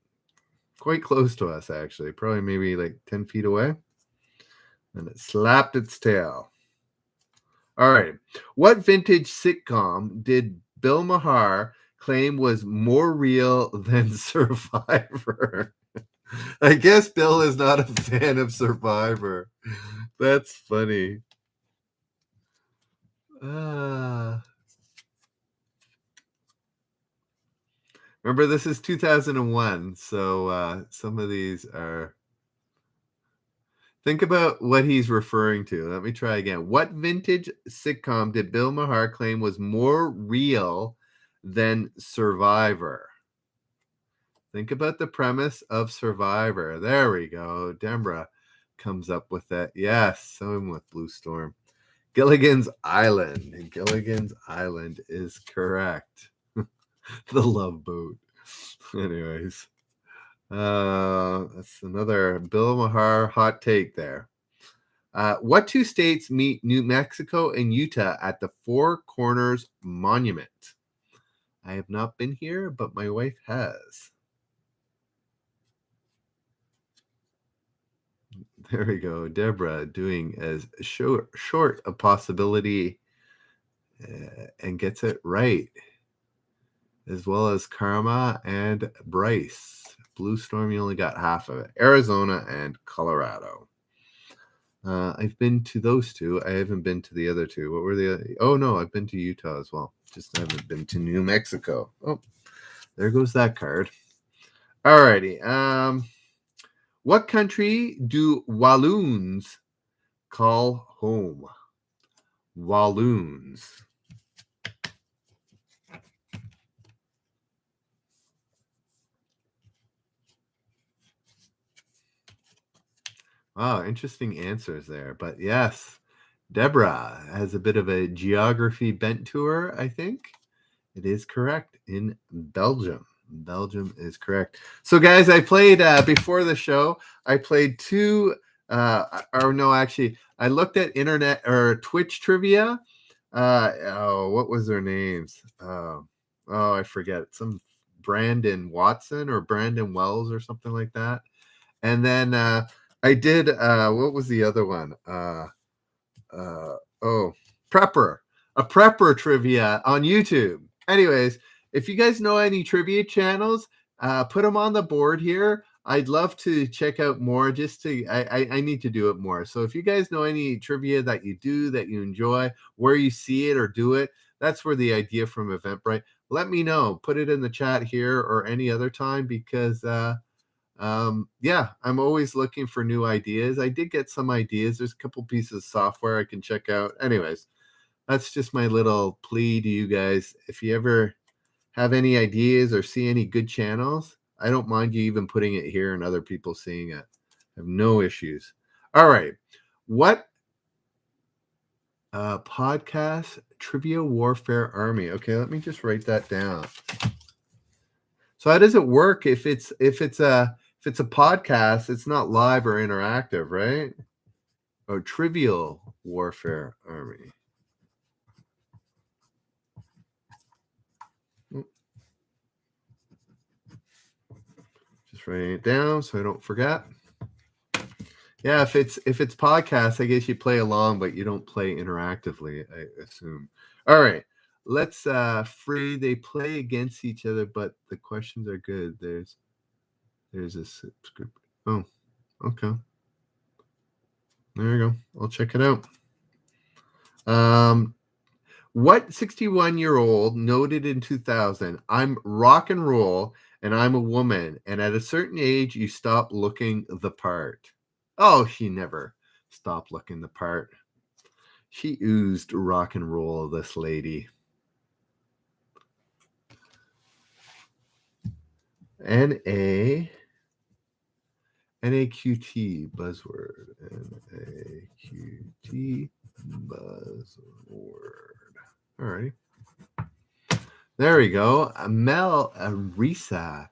Quite close to us, actually. Probably maybe like 10 feet away. And it slapped its tail. All right. What vintage sitcom did Bill Maher claim was more real than Survivor? I guess Bill is not a fan of Survivor. That's funny. Remember, this is 2001, so some of these are... Think about what he's referring to. Let me try again. What vintage sitcom did Bill Maher claim was more real than Survivor? Think about the premise of Survivor. There we go. Deborah comes up with that. Yes, same with Blue Storm. Gilligan's Island. Gilligan's Island is correct. The Love Boat. Anyways. That's another Bill Maher hot take there. What two states meet New Mexico and Utah at the Four Corners Monument? I have not been here, but my wife has. There we go. Deborah doing as short a possibility and gets it right. As well as Karma and Bryce. Blue Storm, you only got half of it. Arizona and Colorado. I've been to those two. I haven't been to the other two. What were the other? Oh, no, I've been to Utah as well. Just haven't been to New Mexico. Oh, there goes that card. All righty. What country do Walloons call home? Walloons. Oh, interesting answers there. But yes, Deborah has a bit of a geography bent to her, I think. It is correct in Belgium. Belgium is correct. So, guys, I played before the show. I played two, actually, I looked at internet or Twitch trivia. What was their names? I forget. Some Brandon Watson or Brandon Wells or something like that. And then I did. What was the other one? Prepper. A Prepper trivia on YouTube. Anyways, if you guys know any trivia channels, put them on the board here. I'd love to check out more. I need to do it more. So if you guys know any trivia that you do, that you enjoy, where you see it or do it, that's where the idea from Eventbrite. Let me know. Put it in the chat here or any other time because I'm always looking for new ideas. I did get some ideas. There's a couple pieces of software I can check out. Anyways, that's just my little plea to you guys. If you ever have any ideas or see any good channels, I don't mind you even putting it here and other people seeing it. I have no issues. All right. What podcast Trivia Warfare Army? Okay, let me just write that down. So how does it work if it's a podcast, it's not live or interactive, right? Oh, Trivial Warfare Army. Just writing it down so I don't forget. Yeah, if it's podcast, I guess you play along, but you don't play interactively, I assume. All right. Let's they play against each other, but the questions are good. There's a subscription. Oh, okay. There you go. I'll check it out. What 61-year-old noted in 2000, I'm rock and roll and I'm a woman, and at a certain age, you stop looking the part. Oh, she never stopped looking the part. She oozed rock and roll, this lady. N-A-Q-T buzzword. N-A-Q-T buzzword. All right. There we go. Mel Arisa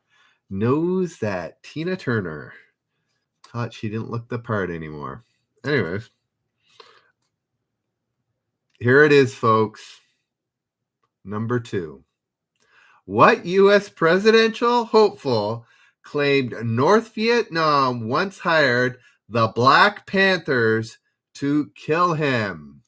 knows that Tina Turner thought she didn't look the part anymore. Anyways, here it is, folks. Number 2. What U.S. presidential hopeful claimed North Vietnam once hired the Black Panthers to kill him?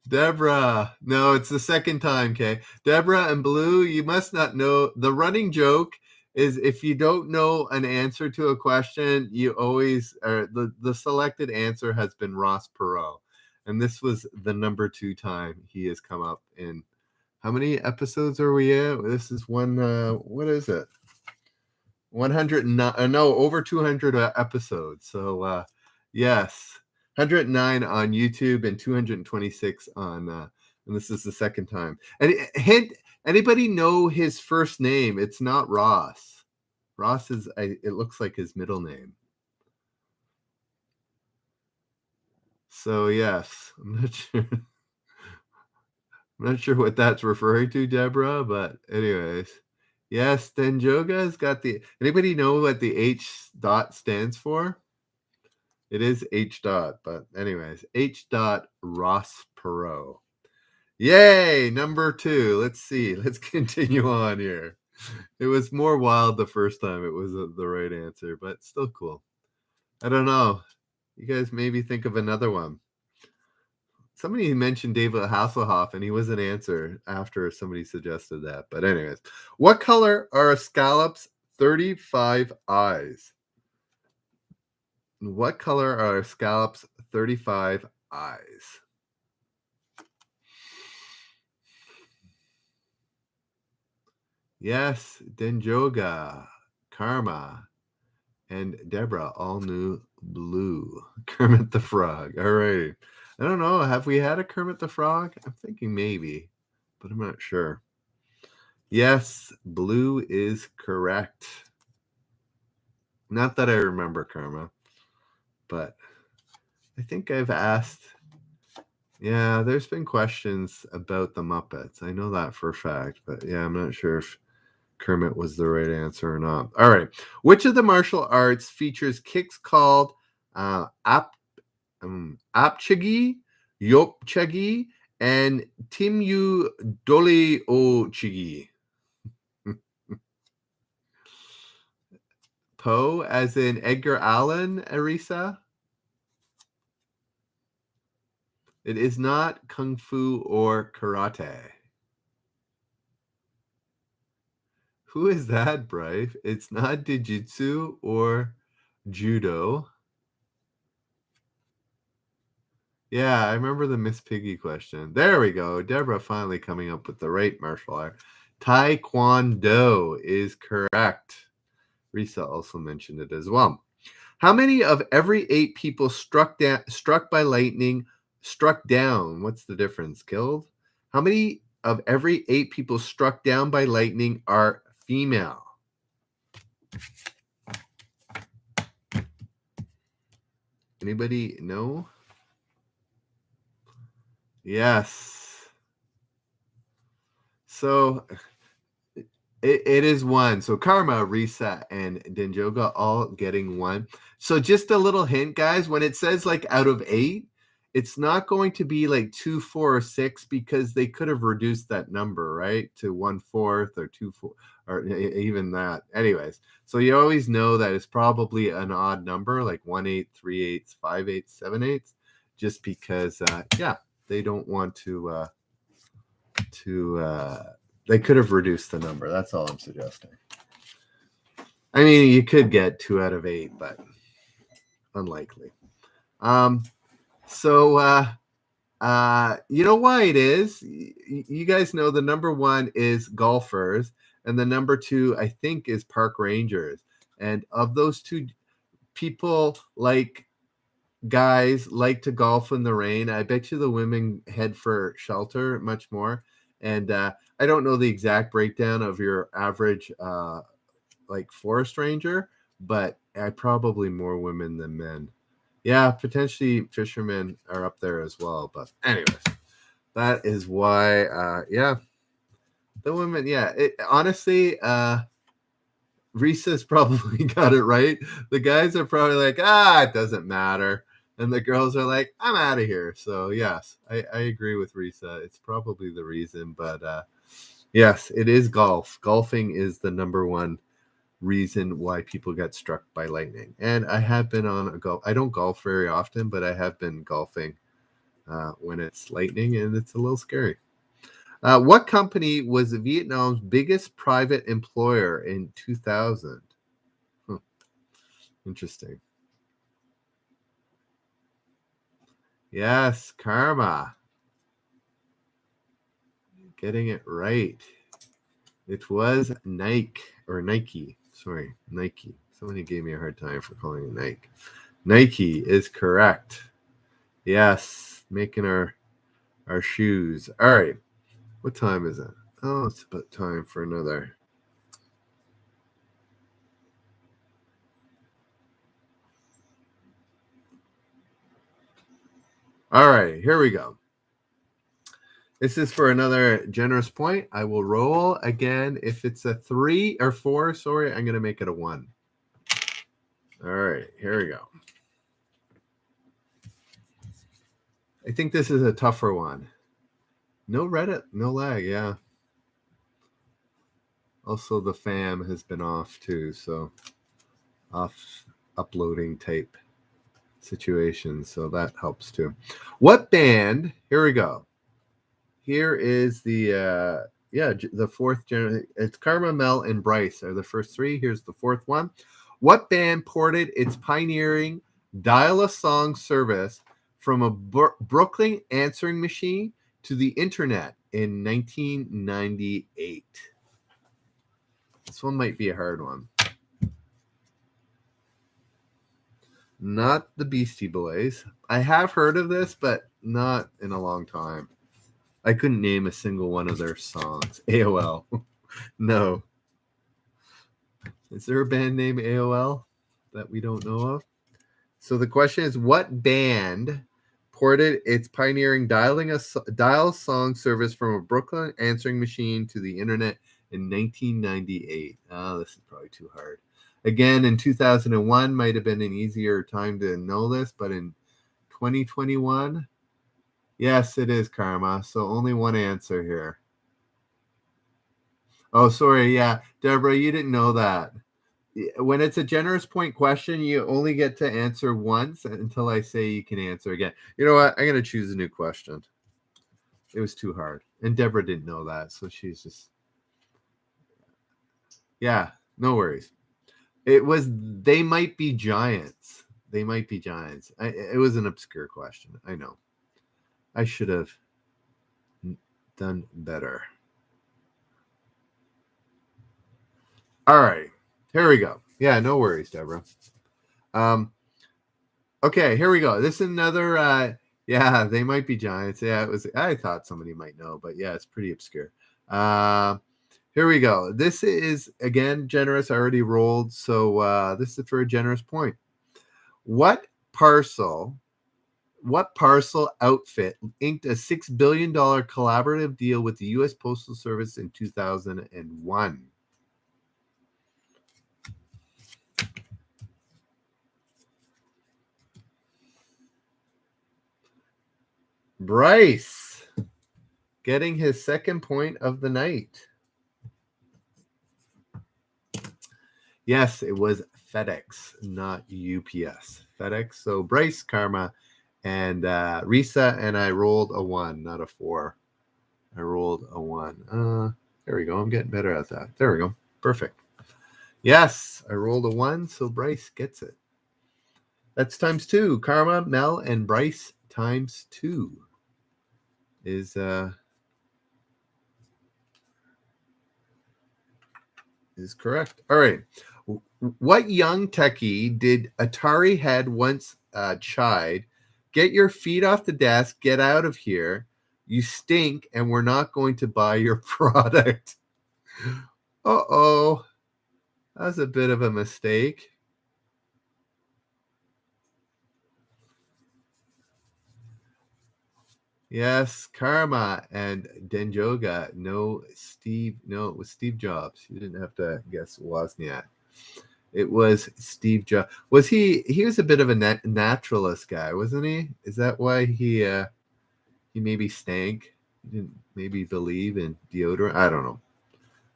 Deborah. No, it's the second time, okay? Deborah and Blue, you must not know. The running joke is if you don't know an answer to a question, you always the selected answer has been Ross Perot. And this was the number 2 time he has come up in. How many episodes are we at? This is one, what is it? 109, no, over 200 episodes. So, yes, 109 on YouTube and 226 on, and this is the second time. And hint, anybody know his first name? It's not Ross. Ross is, it looks like his middle name. So, yes, I'm not sure. I'm not sure what that's referring to, Deborah, but anyways. Yes, Denjoga's got the... Anybody know what the H dot stands for? It is H dot, but anyways. H dot Ross Perot. Yay! Number 2. Let's see. Let's continue on here. It was more wild the first time. It was the right answer, but still cool. I don't know. You guys maybe think of another one. Somebody mentioned David Hasselhoff, and he was an answer after somebody suggested that. But anyways, what color are a scallop's 35 eyes? What color are a scallop's 35 eyes? Yes, Denjoga, Karma, and Deborah all knew blue. Kermit the Frog. All right. I don't know. Have we had a Kermit the Frog? I'm thinking maybe, but I'm not sure. Yes, blue is correct. Not that I remember, Karma, but I think I've asked. Yeah, there's been questions about the Muppets. I know that for a fact, but yeah, I'm not sure if Kermit was the right answer or not. All right. Which of the martial arts features kicks called apchagi, yopchagi, and timyu doli ochigi? Poe, as in Edgar Allan, Arisa? It is not kung fu or karate. Who is that, Bryce? It's not Jiu-Jitsu or judo. Yeah, I remember the Miss Piggy question. There we go. Deborah finally coming up with the right martial art. Taekwondo is correct. Risa also mentioned it as well. How many of every 8 people struck by lightning struck down? What's the difference? Killed? How many of every 8 people struck down by lightning are female? Anybody know? Yes. So it is 1. So Karma, Risa, and Denjoga all getting 1. So just a little hint, guys. When it says like out of 8, it's not going to be like 2, 4, or 6 because they could have reduced that number, right? To 1/4 or 2/4 or even that. Anyways, so you always know that it's probably an odd number, like 1/8, 3/8, 5/8, 7/8, just because, yeah, they don't want to they could have reduced the number. That's all I'm suggesting. I mean, you could get 2 out of 8, but unlikely. So You know why it is? You guys know the number one is golfers, and the number two, I think, is park rangers. And of those two, people guys like to golf in the rain. I bet you the women head for shelter much more. And I don't know the exact breakdown of your average forest ranger, but I probably more women than men. Yeah, potentially fishermen are up there as well. But anyways, that is why, the women, honestly, Risa's probably got it right. The guys are probably like, it doesn't matter. And the girls are like, I'm out of here. So, yes, I agree with Risa. It's probably the reason. But yes, it is golf. Golfing is the number one reason why people get struck by lightning. And I have been on a golf. I don't golf very often, but I have been golfing when it's lightning, and it's a little scary. What company was Vietnam's biggest private employer in 2000? Interesting. Yes, Karma. Getting it right. It was Nike. Sorry, Nike. Somebody gave me a hard time for calling it Nike. Nike is correct. Yes, making our shoes. All right. What time is it? Oh, it's about time for another. All right, here we go. This is for another generous point. I will roll again. If it's a 3 or 4, sorry, I'm going to make it a 1. All right, here we go. I think this is a tougher one. No Reddit, no lag, yeah. Also, the fam has been off too, so off uploading type situations, so that helps too. What band? Here we go. Here is the fourth generation. It's Karma, Mel, and Bryce are the first three. Here's the fourth one. What band ported its pioneering dial-a-song service from a Brooklyn answering machine to the internet in 1998? This one might be a hard one. Not the Beastie Boys. I have heard of this, but not in a long time. I couldn't name a single one of their songs. AOL. No. Is there a band named AOL that we don't know of? So the question is, what band ported its pioneering dial song service from a Brooklyn answering machine to the internet in 1998? Oh, this is probably too hard. Again, in 2001 might have been an easier time to know this, but in 2021, yes, it is Karma. So only one answer here. Oh, sorry. Yeah, Deborah, you didn't know that. When it's a generous point question, you only get to answer once until I say you can answer again. You know what? I'm going to choose a new question. It was too hard. And Deborah didn't know that, so she's just... Yeah, no worries. It was They Might Be Giants. They Might Be Giants. It was an obscure question. I know. I should have done better. All right. Here we go. Yeah, no worries, Deborah. Okay, here we go. This is another They Might Be Giants. Yeah, it was. I thought somebody might know, but yeah, it's pretty obscure. Here we go. This is again generous. I already rolled, so this is for a generous point. What parcel outfit inked a $6 billion collaborative deal with the U.S. Postal Service in 2001? Bryce getting his second point of the night. Yes, it was FedEx, not UPS. FedEx. So Bryce, Karma, and Risa, and I rolled a 1, not a 4. I rolled a 1. There we go. I'm getting better at that. There we go. Perfect. Yes, I rolled a 1, so Bryce gets it. That's times 2. Karma, Mel, and Bryce times 2. is correct. All right. What young techie did Atari Head once chide? Get your feet off the desk. Get out of here. You stink, and we're not going to buy your product. Uh-oh. That was a bit of a mistake. Yes, Karma and Denjoga. No, Steve. No, it was Steve Jobs. You didn't have to guess Wozniak. It was Steve Jobs. Was he? He was a bit of a naturalist guy, wasn't he? Is that why he maybe stank? He didn't maybe believe in deodorant. I don't know.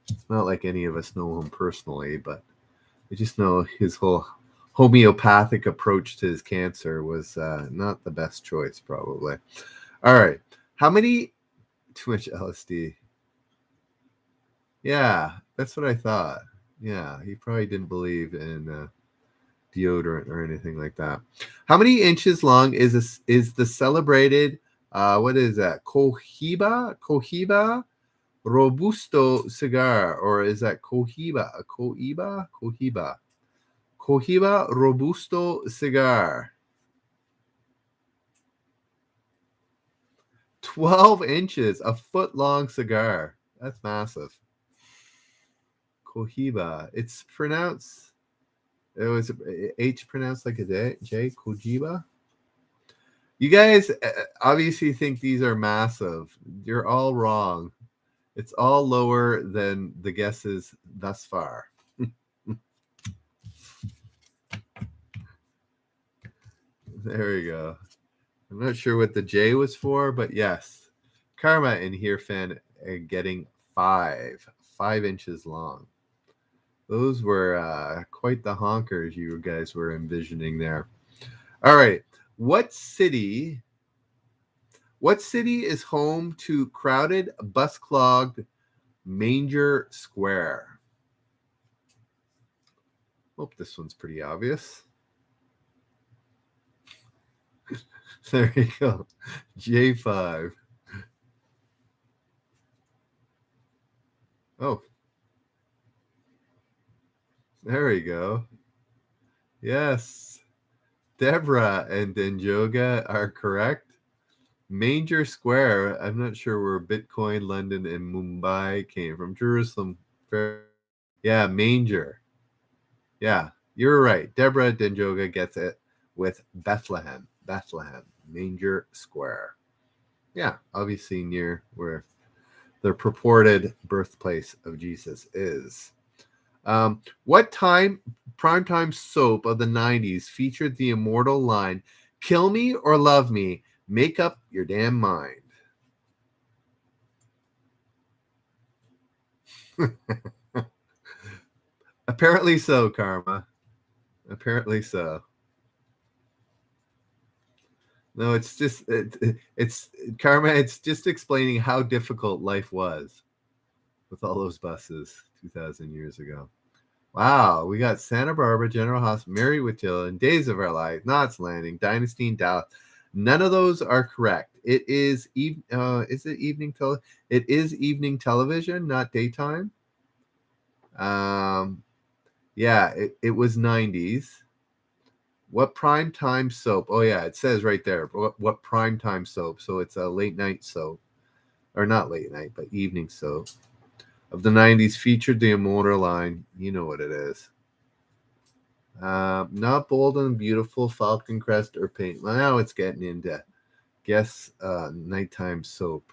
It's not like any of us know him personally, but I just know his whole homeopathic approach to his cancer was not the best choice, probably. All right. How many? Too much LSD. Yeah, that's what I thought. Yeah, he probably didn't believe in deodorant or anything like that. How many inches long is the celebrated what is that? Cohiba Robusto cigar, or is that Cohiba Robusto cigar? 12 inches, a foot long cigar. That's massive. Cohiba. It's pronounced. It was H pronounced like a J. Cohiba. You guys obviously think these are massive. You're all wrong. It's all lower than the guesses thus far. There we go. I'm not sure what the J was for, but yes. Karma and here fan getting 5 inches long. Those were quite the honkers you guys were envisioning there. All right. What city is home to crowded, bus-clogged Manger Square? Hope this one's pretty obvious. There you go. J5. Oh. There we go. Yes. Deborah and Denjoga are correct. Manger Square. I'm not sure where Bitcoin, London, and Mumbai came from. Jerusalem. Yeah, Manger. Yeah, you're right. Deborah Denjoga gets it with Bethlehem. Manger Square. Yeah, obviously near where the purported birthplace of Jesus is. What primetime soap of the 90s featured the immortal line, "Kill me or love me, make up your damn mind"? Apparently so, Karma. Apparently so. No, it's just it's Karma. It's just explaining how difficult life was with all those buses 2,000 years ago. Wow, we got Santa Barbara, General Hospital, Mary Whittill, and Days of Our Lives, Knots Landing, Dynasty, and Dallas. None of those are correct. It is is it evening It is evening television, not daytime. Yeah, it was 90s. What primetime soap? Oh yeah, it says right there. What primetime soap? So it's a late night soap, or not late night, but evening soap of the 90s featured the immortal line. You know what it is. Not Bold and Beautiful, Falcon Crest, or Paint. Well, now it's getting into nighttime soap.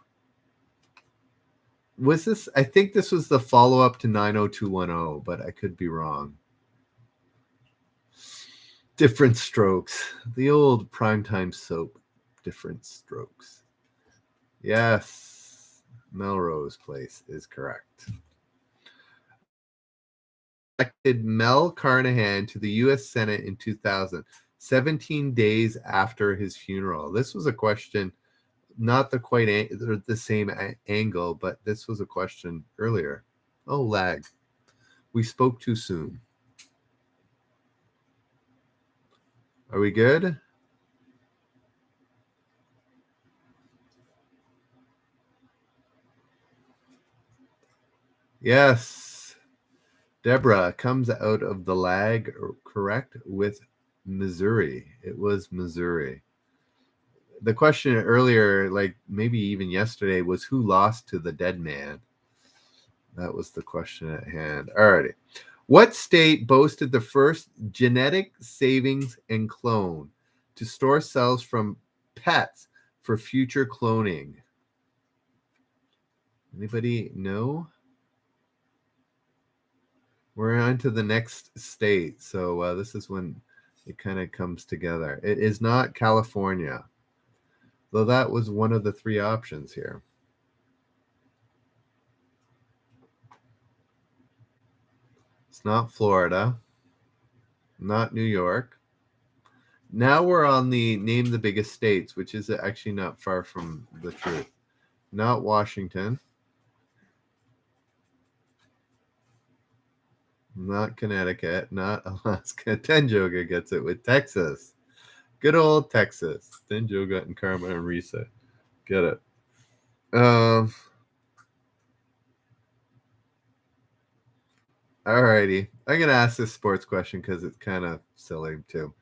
Was this? I think this was the follow-up to 90210, but I could be wrong. Different Strokes. The old primetime soap, Different Strokes. Yes, Melrose Place is correct. Elected Mel Carnahan to the U.S. Senate in 2000, 17 days after his funeral. This was a question, not the same angle, but this was a question earlier. Oh, lag. We spoke too soon. Are we good? Yes. Deborah comes out of the lag correct with Missouri. It was Missouri. The question earlier, like maybe even yesterday, was who lost to the dead man? That was the question at hand. Alrighty. What state boasted the first genetic savings and clone to store cells from pets for future cloning? Anybody know? We're on to the next state. So this is when it kind of comes together. It is not California, though that was one of the three options here. It's not Florida, not New York. Now we're on the name the biggest states, which is actually not far from the truth. Not Washington. Not Connecticut. Not Alaska. Tenjoga gets it with Texas. Good old Texas. Tenjoga and Karma and Risa. Get it. Alrighty. I'm going to ask this sports question because it's kind of silly too.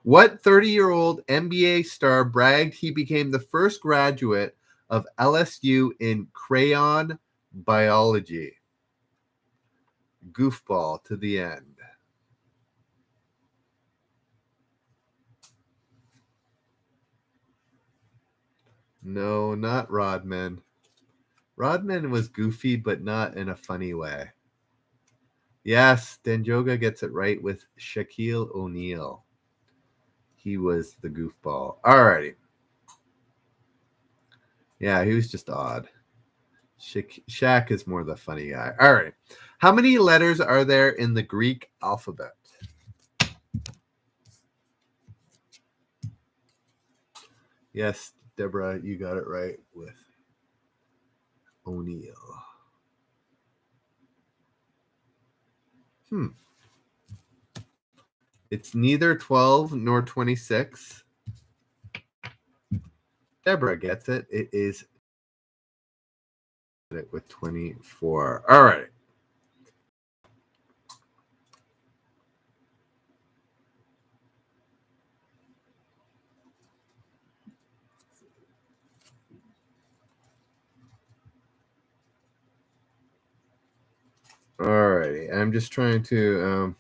What 30-year-old NBA star bragged he became the first graduate of LSU in crayon biology? Goofball to the end. No, not Rodman. Rodman was goofy, but not in a funny way. Yes, Denjoga gets it right with Shaquille O'Neal. He was the goofball. Alrighty. Yeah, he was just odd. Shaq is more the funny guy. All right. How many letters are there in the Greek alphabet? Yes, Deborah, you got it right with O'Neal. It's neither 12 nor 26. Deborah gets it. It is with 24. All right. All righty. I'm just trying to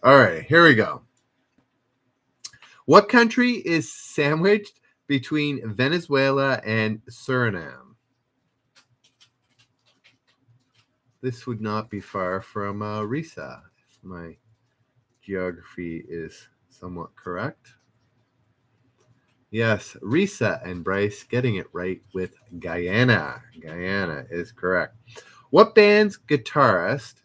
all right, here we go. What country is sandwiched between Venezuela and Suriname? This would not be far from Risa, if my geography is somewhat correct. Yes, Risa and Bryce getting it right with Guyana. Guyana is correct. What band's guitarist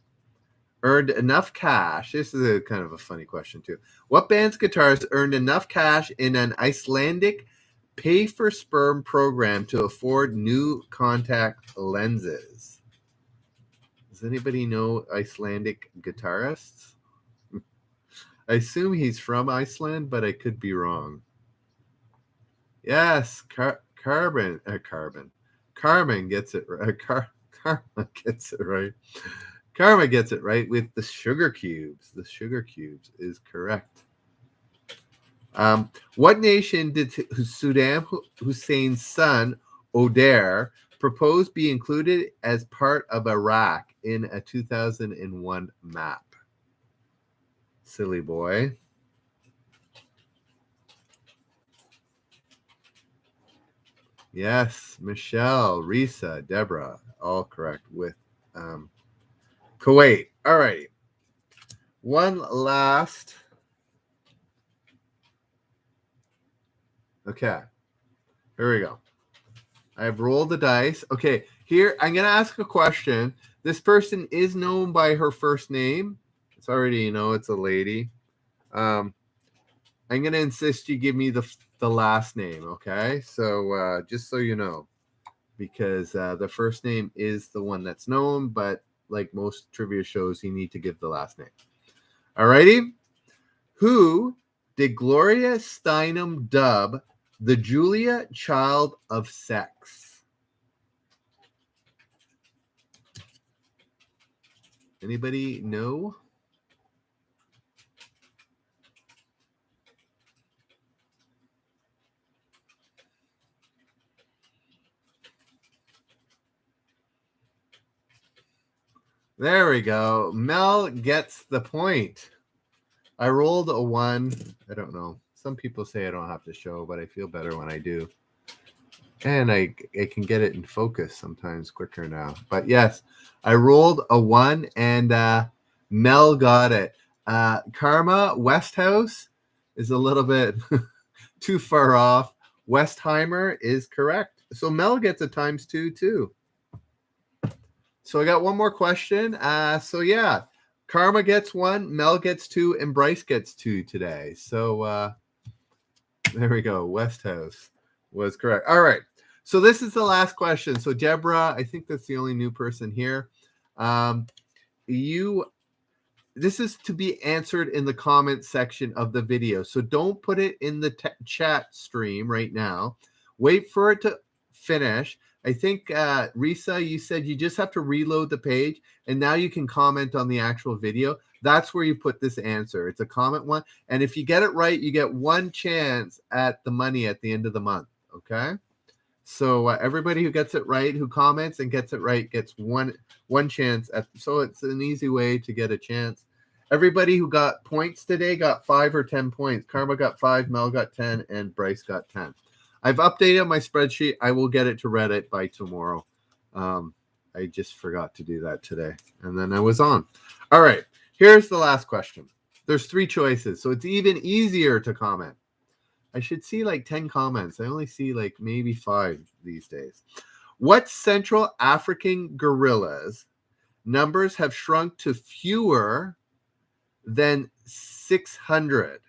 earned enough cash? This is a kind of a funny question too. What band's guitarist earned enough cash in an Icelandic pay for sperm program to afford new contact lenses? Does anybody know Icelandic guitarists? I assume he's from Iceland, but I could be wrong. Yes, Carmen gets it right. Karma gets it right. Karma gets it right with the sugar cubes. The sugar cubes is correct. What nation did Saddam Hussein's son, Oder, propose be included as part of Iraq in a 2001 map? Silly boy. Yes, Michelle, Risa, Deborah, all correct with Kuwait. All right. One last. Okay. Here we go. I've rolled the dice. Okay. Here, I'm going to ask a question. This person is known by her first name. It's already, it's a lady. I'm going to insist you give me the last name. Okay. So just so you know, because the first name is the one that's known, but like most trivia shows, you need to give the last name. All righty. Who did Gloria Steinem dub the Julia Child of Sex? Anybody know? There we go. Mel gets the point. I rolled a 1. I don't know. Some people say I don't have to show, but I feel better when I do. And I can get it in focus sometimes quicker now. But yes, I rolled a 1 and Mel got it. Karma Westhouse is a little bit too far off. Westheimer is correct. So Mel gets a ×2 too. So I got one more question. So yeah, Karma gets 1, Mel gets 2, and Bryce gets 2 today. So there we go. Westhouse was correct. All right. So this is the last question. So Deborah, I think that's the only new person here. This is to be answered in the comment section of the video. So don't put it in the chat stream right now. Wait for it to finish. I think, Risa, you said you just have to reload the page, and now you can comment on the actual video. That's where you put this answer. It's a comment one. And if you get it right, you get 1 chance at the money at the end of the month. Okay? So everybody who gets it right, who comments and gets it right, gets one chance. So it's an easy way to get a chance. Everybody who got points today got 5 or 10 points. Karma got 5, Mel got 10, and Bryce got 10. I've updated my spreadsheet. I will get it to Reddit by tomorrow. I just forgot to do that today. And then I was on. All right. Here's the last question. There's 3 choices, so it's even easier to comment. I should see like 10 comments. I only see like maybe 5 these days. What Central African gorillas numbers have shrunk to fewer than 600?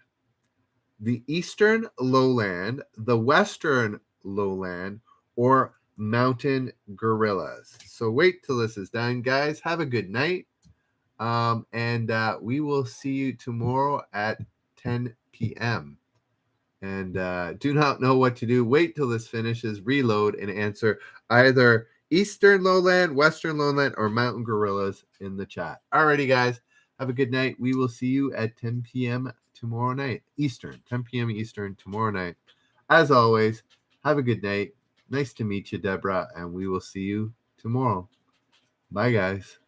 The Eastern Lowland, the Western Lowland, or mountain gorillas? So wait till this is done, guys. Have a good night. And we will see you tomorrow at 10 p.m. And do not know what to do. Wait till this finishes, reload, and answer either Eastern Lowland, Western Lowland, or mountain gorillas in the chat. Alrighty, guys. Have a good night. We will see you at 10 p.m. tomorrow night, Eastern. 10 p.m. Eastern tomorrow night. As always, have a good night. Nice to meet you, Deborah, and we will see you tomorrow. Bye, guys.